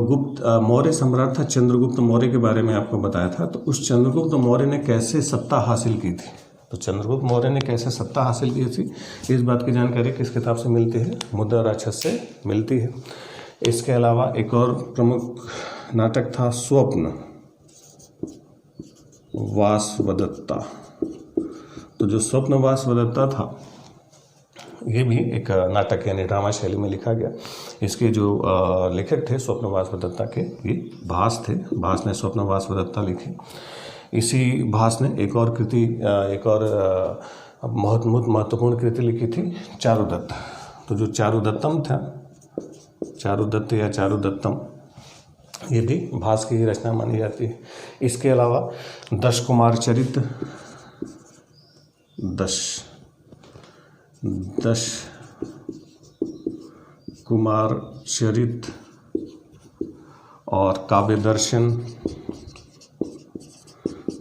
S1: मौर्य सम्राट था चंद्रगुप्त मौर्य के बारे में आपको बताया था। तो उस चंद्रगुप्त मौर्य ने कैसे सत्ता हासिल की थी, तो चंद्रगुप्त मौर्य ने कैसे सत्ता हासिल की थी, इस बात की जानकारी किस किताब से मिलती है? मुद्रा राक्षस से मिलती है। इसके अलावा एक और प्रमुख नाटक था स्वप्न वासवदत्ता। तो जो स्वप्न वासवदत्ता था, ये भी एक नाटक यानी ड्रामा शैली में लिखा गया। इसके जो लेखक थे स्वप्न वासवदत्ता के, ये भास थे। भास ने स्वप्न वासवदत्ता लिखी। इसी भास ने एक और कृति, एक और बहुत महत्वपूर्ण कृति लिखी थी, चारुदत्त। तो जो चारुदत्तम था, चारुदत्त या चारुदत्तम, ये भी भास की रचना मानी जाती है। इसके अलावा दश कुमार चरित, दश कुमार चरित और काव्य दर्शन।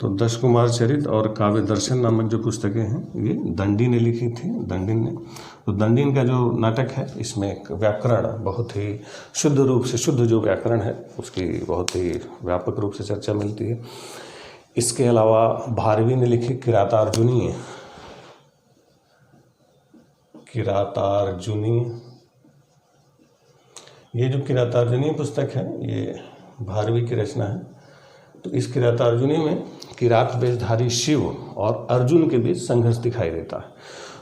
S1: तो दश कुमार चरित और काव्य दर्शन नामक जो पुस्तकें हैं, ये दंडी ने लिखी थी, दंडिन ने। तो दंडिन का जो नाटक है, इसमें एक व्याकरण बहुत ही शुद्ध रूप से, शुद्ध जो व्याकरण है उसकी बहुत ही व्यापक रूप से चर्चा मिलती है। इसके अलावा भारवी ने लिखी किरातार्जुनीय, किरातार्जुनीय। ये जो किरातार्जुनीय पुस्तक है, ये भारवी की रचना है। तो इस किरातार्जुनीय में किरात वेशधारी शिव और अर्जुन के बीच संघर्ष दिखाई देता है।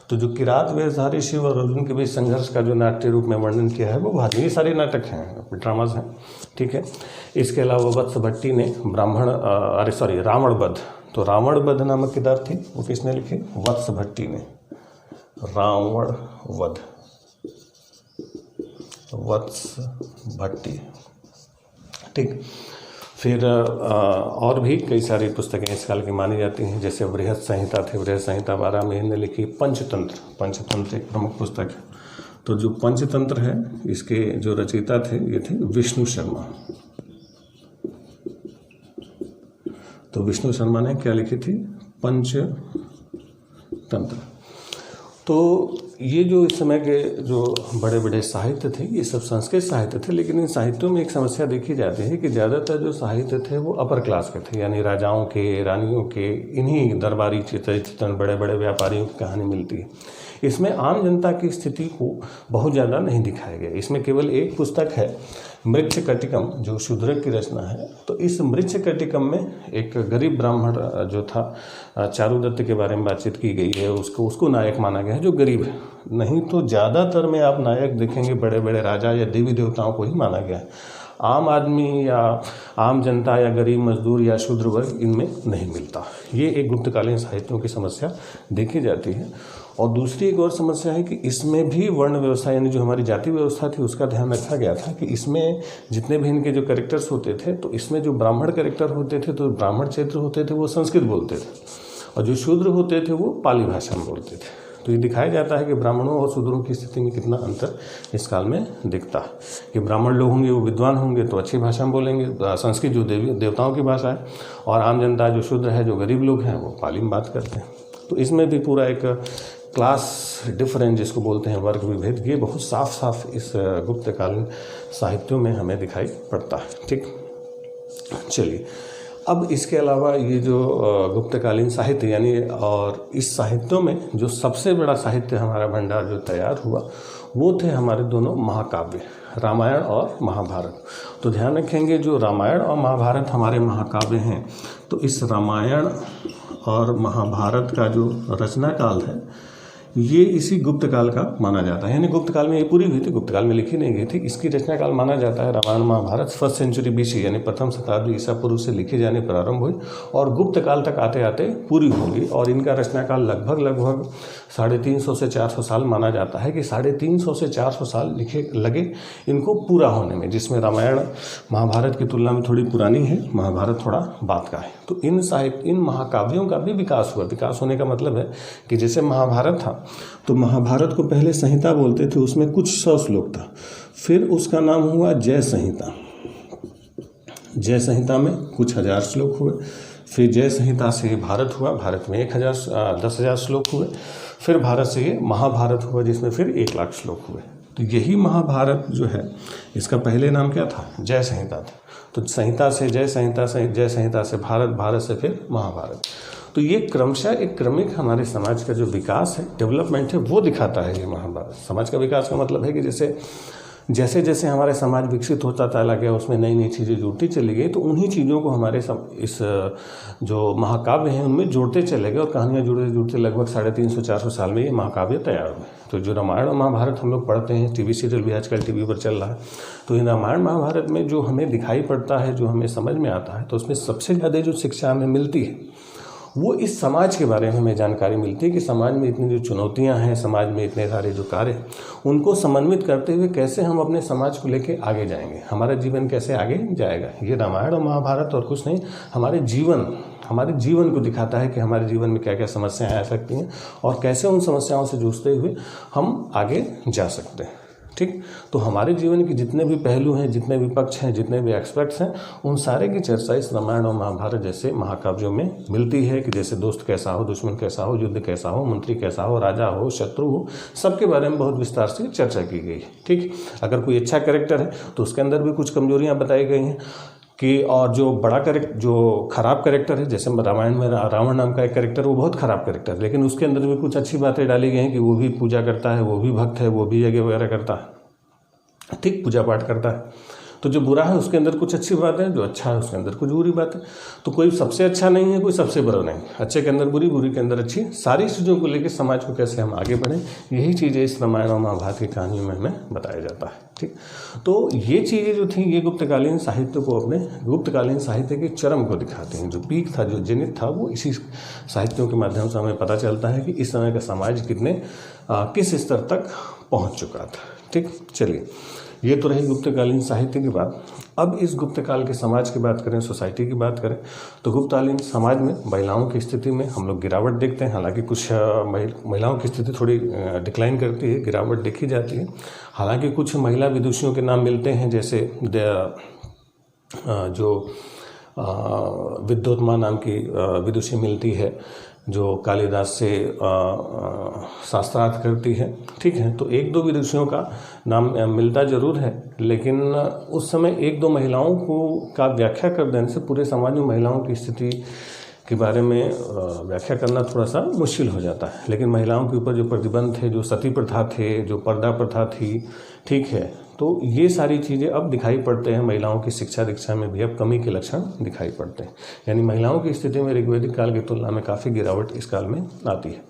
S1: तो जो किरात वेशधारी शिव और अर्जुन के बीच संघर्ष का जो नाट्य रूप में वर्णन किया है, वो भारवी। ये सारे नाटक हैं, ड्रामाज हैं, ठीक है। इसके अलावा वत्स भट्टी ने रावणवध। तो रावणवध नामक किताब थी, वो किसने लिखी? वत्स भट्टी ने, रावणवध, वत्स भट्टी, ठीक। फिर और भी कई सारी पुस्तकें इस काल की मानी जाती हैं, जैसे बृहद संहिता थे, बृहद संहिता वारामिहिर ने लिखी। पंचतंत्र एक प्रमुख पुस्तक है। तो जो पंचतंत्र है, इसके जो रचयिता थे ये थे विष्णु शर्मा। तो विष्णु शर्मा ने क्या लिखी थी? पंचतंत्र। तो ये जो इस समय के जो बड़े बड़े साहित्य थे, ये सब संस्कृत साहित्य थे। लेकिन इन साहित्यों में एक समस्या देखी जाती है कि ज़्यादातर जो साहित्य थे वो अपर क्लास के थे, यानी राजाओं के, रानियों के, इन्हीं दरबारी चित्रण, बड़े बड़े व्यापारियों की कहानी मिलती है। इसमें आम जनता की स्थिति को बहुत ज़्यादा नहीं दिखाया गया। इसमें केवल एक पुस्तक है, मृच्छकटिकम, जो शूद्रक की रचना है। तो इस मृच्छकटिकम में एक गरीब ब्राह्मण जो था चारुदत्त के बारे में बातचीत की गई है। उसको नायक माना गया है, जो गरीब है। नहीं तो ज़्यादातर में आप नायक देखेंगे बड़े बड़े राजा या देवी देवताओं को ही माना गया है। आम आदमी या आम जनता या गरीब मजदूर या शूद्र वर्ग इनमें नहीं मिलता। ये एक गुप्तकालीन साहित्यों की समस्या देखी जाती है। और दूसरी एक और समस्या है कि इसमें भी वर्ण व्यवस्था यानी जो हमारी जाति व्यवस्था थी उसका ध्यान रखा गया था कि इसमें जितने भी इनके जो कैरेक्टर्स होते थे तो इसमें जो ब्राह्मण कैरेक्टर होते थे तो ब्राह्मण क्षेत्र होते थे वो संस्कृत बोलते थे और जो शूद्र होते थे वो पाली भाषा में बोलते थे। तो ये दिखाया जाता है कि ब्राह्मणों और शूद्रों की स्थिति में कितना अंतर इस काल में दिखता है कि ब्राह्मण लोग होंगे वो विद्वान होंगे तो अच्छी भाषा में बोलेंगे, संस्कृत जो देवताओं की भाषा है, और आम जनता जो शूद्र है जो गरीब लोग हैं वो पाली में बात करते हैं। तो इसमें भी पूरा एक क्लास डिफरेंस जिसको बोलते हैं वर्ग विभेद, ये बहुत साफ साफ इस गुप्तकालीन साहित्यों में हमें दिखाई पड़ता है। ठीक, चलिए अब इसके अलावा ये जो गुप्तकालीन साहित्य यानी और इस साहित्यों में जो सबसे बड़ा साहित्य हमारा भंडार जो तैयार हुआ वो थे हमारे दोनों महाकाव्य, रामायण और महाभारत। तो ध्यान रखेंगे जो रामायण और महाभारत हमारे महाकाव्य हैं, तो इस रामायण और महाभारत का जो रचना काल है ये इसी गुप्त काल का माना जाता है। यानी गुप्त काल में ये पूरी हुई थी, गुप्त काल में लिखी नहीं गई थी, इसकी रचना काल माना जाता है। Ramayan Mahabharat 1st century BC यानी प्रथम शताब्दी ईसा पूर्व से लिखे जाने प्रारंभ हुई और गुप्त काल तक आते आते पूरी होगी। और इनका रचना काल लगभग 350 से 400 साल माना जाता है कि 350 से 400 साल लगे इनको पूरा होने में, जिसमें रामायण महाभारत की तुलना में थोड़ी पुरानी है, महाभारत थोड़ा बाद का है। तो इन महाकाव्यों का भी विकास हुआ। विकास होने का मतलब है कि जैसे महाभारत था तो महाभारत को पहले संहिता बोलते थे, उसमें कुछ 100 श्लोक था, फिर उसका नाम हुआ जय संहिता। जय संहिता में कुछ 1000 श्लोक हुए, फिर जय संहिता से भारत हुआ, भारत में 10,000 श्लोक हुए, फिर भारत से ये महाभारत हुआ जिसमें फिर 1 लाख श्लोक हुए। तो यही महाभारत जो है इसका पहले नाम क्या था? जय संहिता था। तो संहिता से जय संहिता से जय संहिता से भारत, भारत से फिर महाभारत। तो ये क्रमशः एक क्रमिक हमारे समाज का जो विकास है, डेवलपमेंट है, वो दिखाता है ये महाभारत। समाज का विकास का मतलब है कि जैसे जैसे हमारे समाज विकसित होता चला गया उसमें नई नई चीज़ें जुड़ती चली गई, तो उन्हीं चीज़ों को हमारे इस जो महाकाव्य हैं उनमें जोड़ते चले गए और कहानियाँ जुड़ते लगभग 350-400 साल में ये महाकाव्य तैयार हुए। तो जो रामायण और महाभारत हम लोग पढ़ते हैं, टीवी सीरियल भी आजकल टीवी पर चल रहा है, तो इन रामायण महाभारत में जो हमें दिखाई पड़ता है, जो हमें समझ में आता है, तो उसमें सबसे ज़्यादा जो शिक्षा हमें मिलती है वो इस समाज के बारे में हमें जानकारी मिलती है कि समाज में इतनी जो चुनौतियां हैं, समाज में इतने सारे जो कार्य हैं, उनको समन्वित करते हुए कैसे हम अपने समाज को लेके आगे जाएंगे, हमारा जीवन कैसे आगे जाएगा। ये रामायण और महाभारत और कुछ नहीं, हमारे जीवन को दिखाता है कि हमारे जीवन में क्या क्या समस्याएं आ सकती हैं और कैसे उन समस्याओं से जूझते हुए हम आगे जा सकते हैं। ठीक, तो हमारे जीवन के जितने भी पहलू हैं, जितने भी पक्ष हैं, जितने भी एस्पेक्ट्स हैं, उन सारे की चर्चा इस रामायण और महाभारत जैसे महाकाव्यों में मिलती है कि जैसे दोस्त कैसा हो, दुश्मन कैसा हो, युद्ध कैसा हो, मंत्री कैसा हो, राजा हो, शत्रु हो, सबके बारे में बहुत विस्तार से चर्चा की गई है। ठीक, अगर कोई अच्छा कैरेक्टर है तो उसके अंदर भी कुछ कमजोरियाँ बताई गई हैं कि, और जो खराब कैरेक्टर है, जैसे रामायण में रावण नाम का एक कैरेक्टर, वो बहुत खराब कैरेक्टर है, लेकिन उसके अंदर भी कुछ अच्छी बातें डाली गई हैं कि वो भी पूजा करता है, वो भी भक्त है, वो भी यज्ञ वगैरह करता है, ठीक, पूजा पाठ करता है। तो जो बुरा है उसके अंदर कुछ अच्छी बात है, जो अच्छा है उसके अंदर कुछ बुरी बात है। तो कोई सबसे अच्छा नहीं है, कोई सबसे बुरा नहीं, अच्छे के अंदर बुरी, बुरी के अंदर अच्छी, सारी चीज़ों को लेकर समाज को कैसे हम आगे बढ़ें, यही चीज़ें इस रामायण और महाभारत की कहानियों में हमें बताया जाता है। ठीक, तो ये चीज़ें जो थी ये गुप्तकालीन साहित्य को, अपने गुप्तकालीन साहित्य के चरम को दिखाते हैं। जो पीक था, जो जेनिथ था, वो इसी साहित्यों के माध्यम से हमें पता चलता है कि इस समय का समाज किस स्तर तक पहुँच चुका था। ठीक, चलिए, ये तो रही गुप्तकालीन साहित्य की बात। अब इस गुप्तकाल के समाज की बात करें, सोसाइटी की बात करें, तो गुप्तकालीन समाज में महिलाओं की स्थिति में हम लोग गिरावट देखते हैं। हालांकि कुछ महिलाओं की स्थिति थोड़ी डिक्लाइन करती है, गिरावट देखी जाती है। हालांकि कुछ महिला विदुषियों के नाम मिलते हैं, जैसे जो विद्योत्मा नाम की विदुषी मिलती है जो कालिदास से शास्त्रार्थ करती है। ठीक है, तो 1-2 विदुषियों का नाम मिलता जरूर है, लेकिन उस समय 1-2 महिलाओं का व्याख्या कर देने से पूरे समाज में महिलाओं की स्थिति के बारे में व्याख्या करना थोड़ा सा मुश्किल हो जाता है। लेकिन महिलाओं के ऊपर जो प्रतिबंध थे, जो सती प्रथा थे, जो पर्दा प्रथा थी, ठीक है, तो ये सारी चीज़ें अब दिखाई पड़ते हैं। महिलाओं की शिक्षा दीक्षा में भी अब कमी के लक्षण दिखाई पड़ते हैं, यानी महिलाओं की स्थिति में ऋग्वैदिक काल की तुलना में काफ़ी गिरावट इस काल में आती है।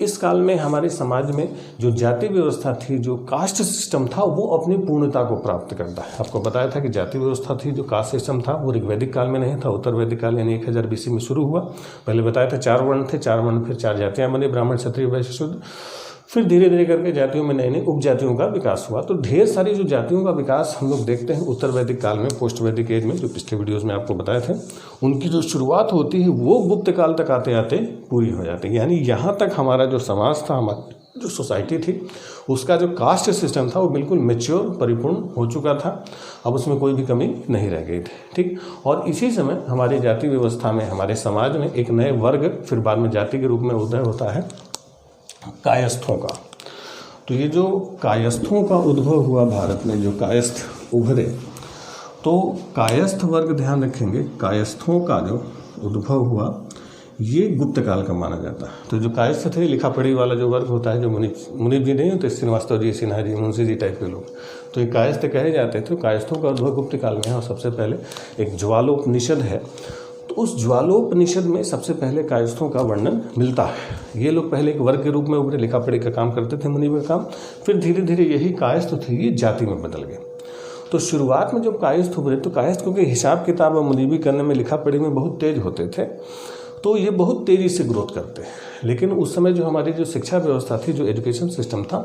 S1: इस काल में हमारे समाज में जो जाति व्यवस्था थी, जो कास्ट सिस्टम था, वो अपनी पूर्णता को प्राप्त करता है। आपको बताया था कि जाति व्यवस्था थी, जो कास्ट सिस्टम था वो ऋग्वैदिक काल में नहीं था, उत्तर वैदिक काल यानी 1000 BC में शुरू हुआ। पहले बताया था 4 वर्ण थे, 4 वर्ण फिर 4 जातियाँ बनी, ब्राह्मण, क्षत्रिय, वैश्य, शूद्र। फिर धीरे धीरे करके जातियों में नई नई उपजातियों का विकास हुआ। तो ढेर सारी जो जातियों का विकास हम लोग देखते हैं उत्तर वैदिक काल में, पोस्ट वैदिक एज में, जो पिछले वीडियोस में आपको बताए थे, उनकी जो शुरुआत होती है वो गुप्त काल तक आते आते पूरी हो जाती है। यानी यहाँ तक हमारा जो समाज था, हमारी जो सोसाइटी थी, उसका जो कास्ट सिस्टम था वो बिल्कुल मैच्योर, परिपूर्ण हो चुका था। अब उसमें कोई भी कमी नहीं रह गई थी। ठीक, और इसी समय हमारी जाति व्यवस्था में, हमारे समाज में एक नए वर्ग, फिर बाद में जाति के रूप में उदय होता है कायस्थों का। तो ये जो कायस्थों का उद्भव हुआ भारत में, जो कायस्थ उभरे, तो कायस्थ वर्ग ध्यान रखेंगे, कायस्थों का जो उद्भव हुआ ये गुप्त काल का माना जाता है। तो जो कायस्थ थे, लिखा पढ़ी वाला जो वर्ग होता है, जो मुनि जी नहीं होते, श्रीवास्तव जी, सिन्हा जी, मुंशी जी टाइप के लोग, तो ये कायस्थ कहे जाते थे। कायस्थों का उद्भव गुप्त काल में है। और सबसे पहले एक ज्वालोपनिषद है, तो उस ज्वालोपनिषद में सबसे पहले कायस्थों का वर्णन मिलता है। ये लोग पहले एक वर्ग के रूप में उभरे, लिखा पढ़ी का काम करते थे, मुनि का काम, फिर धीरे धीरे यही कायस्थ थे, ये जाति में बदल गए। तो शुरुआत में जब कायस्थ उभरे, तो कायस्थ क्योंकि हिसाब किताब और मुनीबी करने में, लिखा पढ़ी में बहुत तेज होते थे, तो ये बहुत तेज़ी से ग्रोथ करते हैं। लेकिन उस समय जो हमारी जो शिक्षा व्यवस्था थी, जो एजुकेशन सिस्टम था,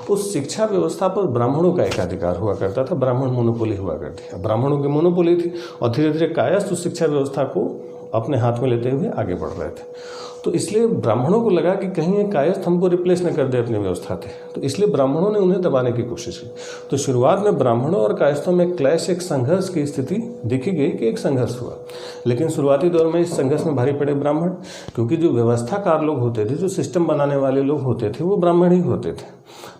S1: उस शिक्षा व्यवस्था पर ब्राह्मणों का एकाधिकार हुआ करता था, ब्राह्मण मोनोपोली हुआ करती है, ब्राह्मणों की मोनोपोली थी। और धीरे धीरे कायस्थ उस शिक्षा व्यवस्था को अपने हाथ में लेते हुए आगे बढ़ रहे थे। तो इसलिए ब्राह्मणों को लगा कि कहीं ये कायस्थ हमको रिप्लेस न कर दे अपनी व्यवस्था थे, तो इसलिए ब्राह्मणों ने उन्हें दबाने की कोशिश की। तो शुरुआत में ब्राह्मणों और कायस्थों में क्लैश, एक संघर्ष की स्थिति देखी गई कि एक संघर्ष हुआ। लेकिन शुरुआती दौर में इस संघर्ष में भारी पड़े ब्राह्मण, क्योंकि जो व्यवस्थाकार लोग होते थे, जो सिस्टम बनाने वाले लोग होते थे, वो ब्राह्मण ही होते थे।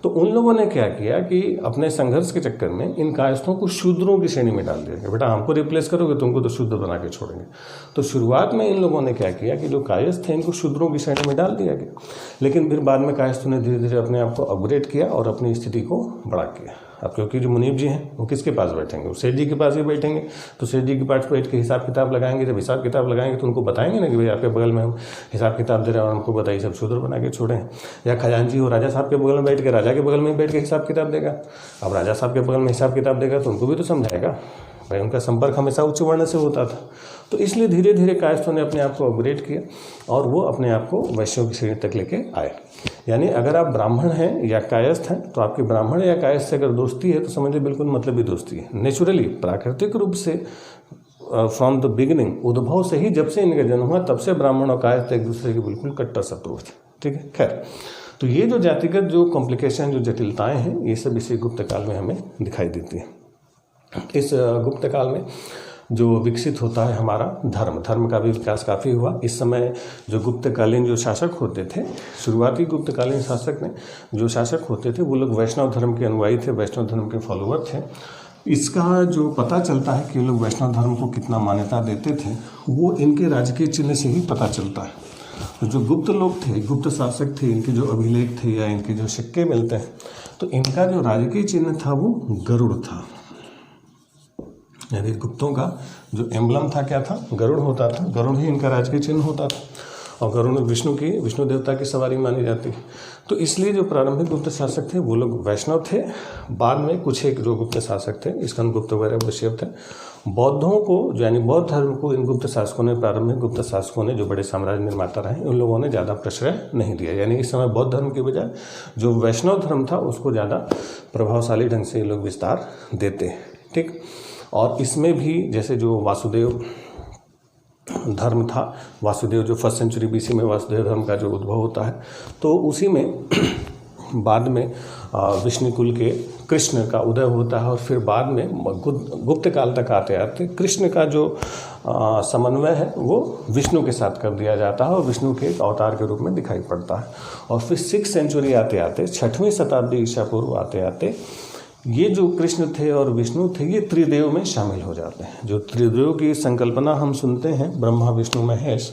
S1: तो उन लोगों ने क्या किया कि अपने संघर्ष के चक्कर में इन कायस्थों को शूद्रों की श्रेणी में डाल दिया कि बेटा हमको रिप्लेस करोगे, तुमको तो शूद्र बना के छोड़ेंगे। तो शुरुआत में इन लोगों ने क्या किया कि जो कायस्थ थे, इनको शूद्रों की श्रेणी में डाल दिया गया। लेकिन फिर बाद में कायस्थों ने धीरे धीरे अपने आप को अपग्रेड किया और अपनी स्थिति को बड़ा किया। अब क्योंकि जो मुनीब जी हैं वो किसके पास बैठेंगे, वो सेठ जी के पास ही बैठेंगे। तो सेठ जी के पास बैठ के हिसाब किताब लगाएंगे। जब हिसाब किताब लगाएंगे तो उनको बताएंगे ना कि भाई आपके बगल में हम हिसाब किताब दे रहे हैं और हमको बताइए सब शूद्र बना के छोड़े हैं। या खजांची हो राजा साहब के बगल में बैठ के, राजा के बगल में बैठ के हिसाब किताब देगा। अब राजा साहब के बगल में हिसाब किताब देगा तो उनको भी तो समझाएगा भाई, उनका संपर्क हमेशा उच्च वर्ण से होता था। तो इसलिए धीरे धीरे कायस्थों ने अपने आप को अपग्रेड किया और वो अपने आप को वैश्यों की श्रेणी तक लेके आए। यानी अगर आप ब्राह्मण हैं या कायस्थ हैं, तो आपकी ब्राह्मण या कायस्थ से अगर दोस्ती है तो समझ लीजिए बिल्कुल मतलबी दोस्ती है। नेचुरली, प्राकृतिक रूप से, फ्रॉम द बिगिनिंग, उद्भव से ही, जब से इनका जन्म हुआ तब से ब्राह्मण और कायस्थ एक दूसरे के बिल्कुल कट्टर शत्रु थे। ठीक है, खैर, तो ये जो जातिगत जो कॉम्प्लिकेशन, जो जटिलताएँ हैं, ये सब इसी गुप्त काल में हमें दिखाई देती हैं। इस गुप्त काल में जो विकसित होता है हमारा धर्म का भी विकास काफ़ी हुआ। इस समय जो गुप्तकालीन जो शासक होते थे, शुरुआती गुप्तकालीन शासक में जो शासक होते थे, वो लोग वैष्णव धर्म के अनुयायी थे, वैष्णव धर्म के फॉलोअर थे। इसका जो पता चलता है कि लोग वैष्णव धर्म को कितना मान्यता देते थे, वो इनके राजकीय चिन्ह से ही पता चलता है। तो जो गुप्त लोग थे, गुप्त शासक थे, इनके जो अभिलेख थे या इनके जो सिक्के मिलते हैं, तो इनका जो राजकीय चिन्ह था वो गरुड़ था। यानी गुप्तों का जो एम्बलम था क्या था, गरुड़ होता था। गरुड़ ही इनका राजकीय चिन्ह होता था और गरुड़ विष्णु देवता की सवारी मानी जाती है। तो इसलिए जो प्रारंभिक गुप्त शासक थे वो लोग वैष्णव थे। बाद में कुछ एक जो गुप्त शासक थे, स्कंदगुप्त वगैरह, वो शिव थे। बौद्धों को, यानी बौद्ध धर्म को, इन गुप्त शासकों ने, प्रारंभिक गुप्त शासकों ने, जो बड़े साम्राज्य निर्माता रहे, उन लोगों ने ज़्यादा प्रश्रय नहीं दिया। यानी इस समय बौद्ध धर्म के बजाय जो वैष्णव धर्म था उसको ज़्यादा प्रभावशाली ढंग से ये लोग विस्तार देते हैं। ठीक, और इसमें भी जैसे जो वासुदेव धर्म था, वासुदेव जो 1st सेंचुरी BC में वासुदेव धर्म का जो उद्भव होता है, तो उसी में बाद में विष्णुकुल के कृष्ण का उदय होता है। और फिर बाद में गुप्त काल तक आते आते कृष्ण का जो समन्वय है वो विष्णु के साथ कर दिया जाता है और विष्णु के एक अवतार के रूप में दिखाई पड़ता है। और फिर 6th सेंचुरी आते आते, 6वीं शताब्दी ईसा पूर्व आते आते, ये जो कृष्ण थे और विष्णु थे, ये त्रिदेव में शामिल हो जाते हैं। जो त्रिदेव की संकल्पना हम सुनते हैं, ब्रह्मा विष्णु महेश,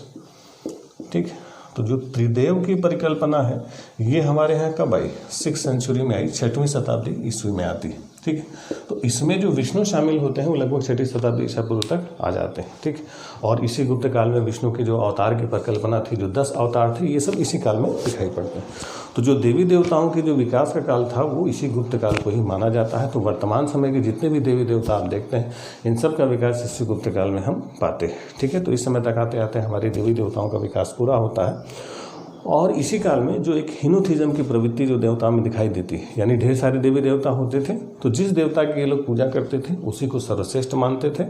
S1: ठीक, तो जो त्रिदेव की परिकल्पना है ये हमारे यहाँ कब आई, 6th सेंचुरी में आई, 6वीं शताब्दी ईस्वी में आती है। ठीक है। तो इसमें जो विष्णु शामिल होते हैं वो लगभग 6वीं शताब्दी ईसा पूर्व तक आ जाते हैं, ठीक। और इसी गुप्त काल में विष्णु की जो अवतार की परिकल्पना थी, जो 10 अवतार थे, ये सब इसी काल में दिखाई पड़ते हैं। तो जो देवी देवताओं के जो विकास का काल था वो इसी गुप्त काल को ही माना जाता है। तो वर्तमान समय के जितने भी देवी देवता आप देखते हैं, इन सब का विकास इसी गुप्त काल में हम पाते हैं, ठीक है। तो इस समय तक आते आते हमारे देवी देवताओं का विकास पूरा होता है। और इसी काल में जो एक हिनोथिज्म की प्रवृत्ति जो देवताओं में दिखाई देती है, यानी ढेर सारे देवी देवता होते थे, तो जिस देवता की ये लोग पूजा करते थे उसी को सर्वश्रेष्ठ मानते थे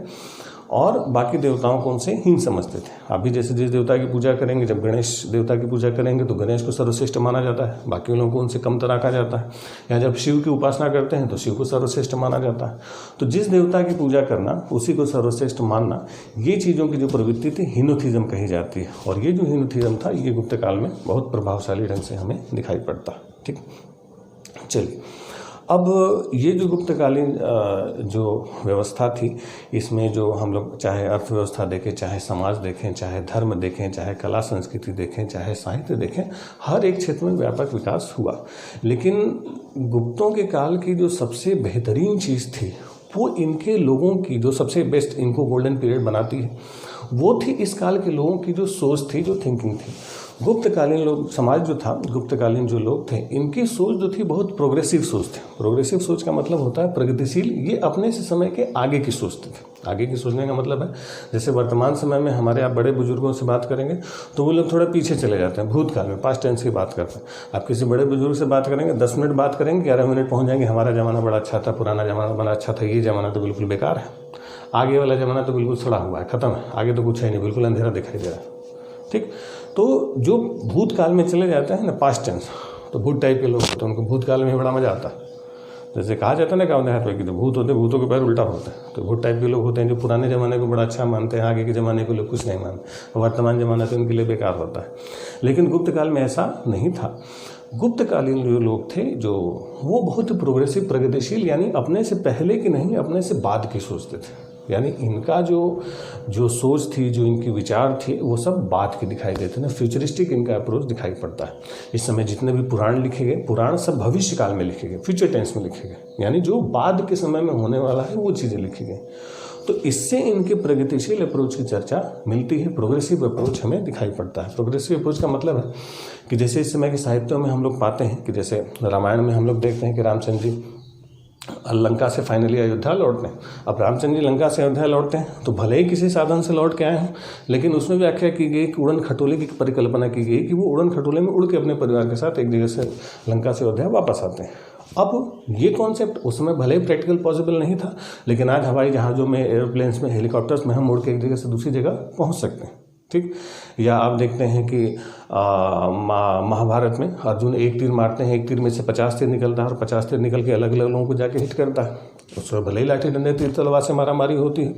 S1: और बाकी देवताओं को उनसे हीन समझते थे। अभी जैसे जिस देवता की पूजा करेंगे, जब गणेश देवता की पूजा करेंगे तो गणेश को सर्वश्रेष्ठ माना जाता है, बाकी लोगों को उनसे कमतर रखा जाता है। या जब शिव की उपासना करते हैं तो शिव को सर्वश्रेष्ठ माना जाता है। तो जिस देवता की पूजा करना उसी को सर्वश्रेष्ठ मानना, ये चीज़ों की जो प्रवृत्ति थी हिनोथिज्म कही जाती है। और ये जो हिनोथिज्म था ये गुप्त काल में बहुत प्रभावशाली ढंग से हमें दिखाई पड़ता है, ठीक। चलिए, अब ये जो गुप्तकालीन जो व्यवस्था थी, इसमें जो हम लोग चाहे अर्थव्यवस्था देखें, चाहे समाज देखें, चाहे धर्म देखें, चाहे कला संस्कृति देखें, चाहे साहित्य देखें, हर एक क्षेत्र में व्यापक विकास हुआ। लेकिन गुप्तों के काल की जो सबसे बेहतरीन चीज़ थी वो इनके लोगों की जो सबसे बेस्ट इनको गोल्डन पीरियड बनाती है, वो थी इस काल के लोगों की जो सोच थी, जो थिंकिंग थी। गुप्तकालीन लोग समाज जो था, गुप्तकालीन जो लोग थे, इनकी सोच जो थी बहुत प्रोग्रेसिव सोच थी। प्रोग्रेसिव सोच का मतलब होता है प्रगतिशील। ये अपने से समय के आगे की सोचते थे। आगे की सोचने का मतलब है जैसे वर्तमान समय में हमारे आप बड़े बुजुर्गों से बात करेंगे तो वो लोग थोड़ा पीछे चले जाते हैं, भूतकाल में, पास्ट टेंस की बात करते हैं। आप किसी बड़े बुजुर्ग से बात करेंगे, 10 मिनट बात करेंगे, 11 मिनट पहुँच जाएंगे, हमारा ज़माना बड़ा अच्छा था, पुराना ज़माना बड़ा अच्छा था, ये ज़माना तो बिल्कुल बेकार है, आगे वाला ज़माना तो बिल्कुल सड़ा हुआ है, ख़त्म है, आगे तो कुछ है नहीं, बिल्कुल अंधेरा दिखाई दे रहा है, ठीक। तो जो भूतकाल में चले जाते हैं ना, पास्ट टेंस, तो भूत टाइप के लोग होते हैं, उनको भूतकाल में ही बड़ा मजा आता है। जैसे कहा जाता है ना, गाँव देहात में कि जो भूत होते हैं, भूतों के पैर उल्टा होते हैं। तो भूत टाइप के लोग होते हैं जो पुराने ज़माने को बड़ा अच्छा मानते हैं, आगे के ज़माने को लोग कुछ नहीं मानते, वर्तमान ज़माना तो उनके लिए बेकार होता है। लेकिन गुप्त काल में ऐसा नहीं था। गुप्तकालीन जो लोग थे, जो वो बहुत प्रोग्रेसिव, प्रगतिशील, यानी अपने से पहले की नहीं, अपने से बाद की सोचते थे। यानी इनका जो सोच थी, जो इनकी विचार थी, वो सब बाद के दिखाई देते हैं। फ्यूचरिस्टिक इनका अप्रोच दिखाई पड़ता है। इस समय जितने भी पुराण लिखे गए, पुराण सब भविष्य काल में लिखे गए, फ्यूचर टेंस में लिखे गए, यानी जो बाद के समय में होने वाला है वो चीज़ें लिखी गई। तो इससे इनके प्रगतिशील अप्रोच की चर्चा मिलती है, प्रोग्रेसिव अप्रोच हमें दिखाई पड़ता है। प्रोग्रेसिव अप्रोच का मतलब है कि जैसे इस समय के साहित्यों में हम लोग पाते हैं कि जैसे रामायण में हम लोग देखते हैं कि रामचंद्र जी लंका से फाइनली अयोध्या लौटते हैं। अब रामचंद्र जी लंका से अयोध्या लौटते हैं तो भले ही किसी साधन से लौट के आए हैं, लेकिन उसमें व्याख्या की गई कि उड़न खटोले की परिकल्पना की गई कि वो उड़न खटोले में उड़ के अपने परिवार के साथ एक जगह से लंका से अयोध्या वापस आते हैं। अब ये कॉन्सेप्ट उस समय भले ही प्रैक्टिकल पॉसिबल नहीं था, लेकिन आज हवाई जहाज़ों में, एयरप्लेन्स में, हेलीकॉप्टर्स में हम उड़ के एक जगह से दूसरी जगह पहुँच सकते हैं, ठीक। या आप देखते हैं कि महाभारत में अर्जुन एक तीर मारते हैं, एक तीर में से 50 तीर निकलता है और 50 तीर निकल के अलग अलग लोगों को जाके हिट करता है। उसमें भले ही लाठी डंडे तीर तलवार से मारामारी होती है,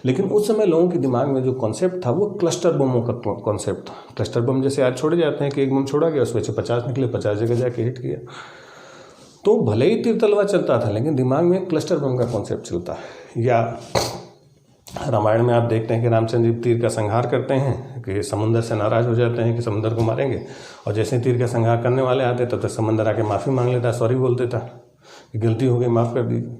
S1: लेकिन उस समय लोगों के दिमाग में जो कॉन्सेप्ट था वो क्लस्टर बमों का कॉन्सेप्ट था। क्लस्टर बम जैसे आज छोड़े जाते हैं कि एक बम छोड़ा गया, उसमें से 50 निकले, 50 जगह जाके हिट किया। तो भले ही तीर तलवार चलता था, लेकिन दिमाग में क्लस्टर बम का कॉन्सेप्ट चलता है। या रामायण में आप देखते हैं कि रामचंद्र जी तीर का संहार करते हैं कि समुद्र से नाराज़ हो जाते हैं कि समुद्र को मारेंगे, और जैसे तीर का संहार करने वाले आते तब तक समुद्र आके माफ़ी मांग लेता, सॉरी बोल देता कि गलती हो गई, माफ़ कर दीजिए,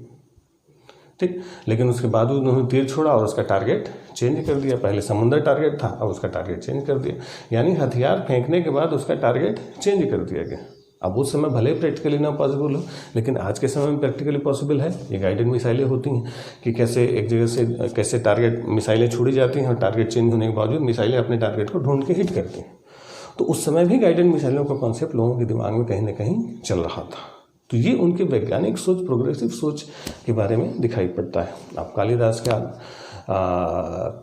S1: ठीक। लेकिन उसके बाद उन्होंने तीर छोड़ा और उसका टारगेट चेंज कर दिया। पहले समुद्र टारगेट था, अब उसका टारगेट चेंज कर दिया, यानी हथियार फेंकने के बाद उसका टारगेट चेंज कर दिया गया। अब उस समय भले प्रैक्टिकली ना पॉसिबल हो, लेकिन आज के समय में प्रैक्टिकली पॉसिबल है। ये गाइडेड मिसाइलें होती हैं कि कैसे एक जगह से कैसे टारगेट मिसाइलें छोड़ी जाती हैं और टारगेट चेंज होने के बावजूद मिसाइलें अपने टारगेट को ढूंढ के हिट करती हैं। तो उस समय भी गाइडेड मिसाइलों का कॉन्सेप्ट लोगों के दिमाग में कहीं ना कहीं चल रहा था। तो ये उनके वैज्ञानिक सोच, प्रोग्रेसिव सोच के बारे में दिखाई पड़ता है। आप कालिदास का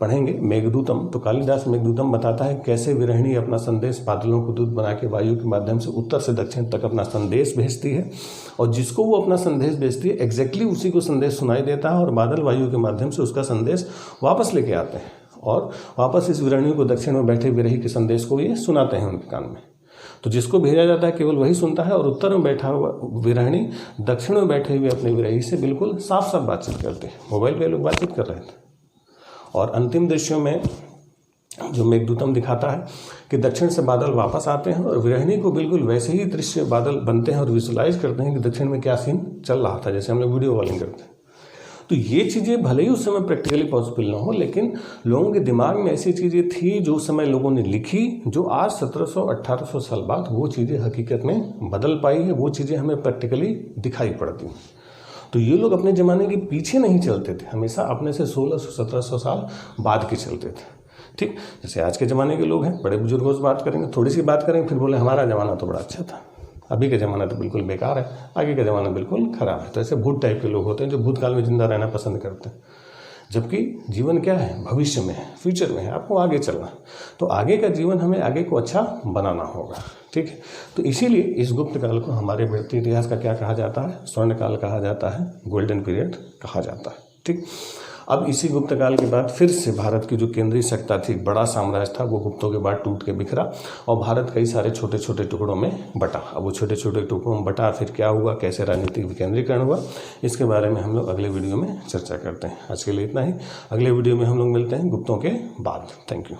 S1: पढ़ेंगे मेघदूतम, तो कालिदास मेघदूतम बताता है कैसे विरहिणी अपना संदेश बादलों को दूत बना के वायु के माध्यम से उत्तर से दक्षिण तक अपना संदेश भेजती है, और जिसको वो अपना संदेश भेजती है एग्जैक्टली उसी को संदेश सुनाई देता है, और बादल वायु के माध्यम से उसका संदेश वापस लेके आते हैं और वापस इस विरहिणी को, दक्षिण में बैठे विरही के संदेश को ये सुनाते हैं उनके कान में। तो जिसको भेजा जाता है केवल वही सुनता है, और उत्तर में बैठा हुआ विरहिणी दक्षिण में बैठे हुए अपने विरही से बिल्कुल साफ साफ बातचीत करते हैं। मोबाइल पे लोग बातचीत कर रहे थे। और अंतिम दृश्यों में जो मेघदूतम दिखाता है कि दक्षिण से बादल वापस आते हैं और विरहिणी को बिल्कुल वैसे ही दृश्य बादल बनते हैं और विजुलाइज करते हैं कि दक्षिण में क्या सीन चल रहा था, जैसे हम लोग वीडियो कॉलिंग करते हैं। तो ये चीज़ें भले ही उस समय प्रैक्टिकली पॉसिबल ना हो, लेकिन लोगों के दिमाग में ऐसी चीज़ें थी जो उस समय लोगों ने लिखी, जो आज 1700-1800 साल बाद वो चीज़ें हकीकत में बदल पाई है, वो चीज़ें हमें प्रैक्टिकली दिखाई पड़ती हैं। तो ये लोग अपने ज़माने के पीछे नहीं चलते थे, हमेशा अपने से 1600-1700 साल बाद के चलते थे। ठीक, जैसे आज के ज़माने के लोग हैं, बड़े बुजुर्गों से बात करेंगे, थोड़ी सी बात करेंगे, फिर बोले हमारा ज़माना तो बड़ा अच्छा था, अभी का ज़माना तो बिल्कुल बेकार है, आगे का ज़माना बिल्कुल ख़राब है। तो ऐसे भूत टाइप के लोग होते हैं जो भूतकाल में जिंदा रहना पसंद करते हैं, जबकि जीवन क्या है, भविष्य में है, फ्यूचर में है, आपको आगे चलना। तो आगे का जीवन हमें आगे को अच्छा बनाना होगा। ठीक है, तो इसीलिए इस गुप्त काल को हमारे भारतीय इतिहास का क्या कहा जाता है, स्वर्ण काल कहा जाता है, गोल्डन पीरियड कहा जाता है। ठीक, अब इसी गुप्त काल के बाद फिर से भारत की जो केंद्रीय सत्ता थी, बड़ा साम्राज्य था, वो गुप्तों के बाद टूट के बिखरा और भारत कई सारे छोटे छोटे टुकड़ों में बटा। अब वो छोटे छोटे टुकड़ों में बटा, फिर क्या हुआ, कैसे राजनीतिक विकेंद्रीकरण हुआ, इसके बारे में हम लोग अगले वीडियो में चर्चा करते हैं। आज के लिए इतना ही, अगले वीडियो में हम लोग मिलते हैं गुप्तों के बाद। Thank you.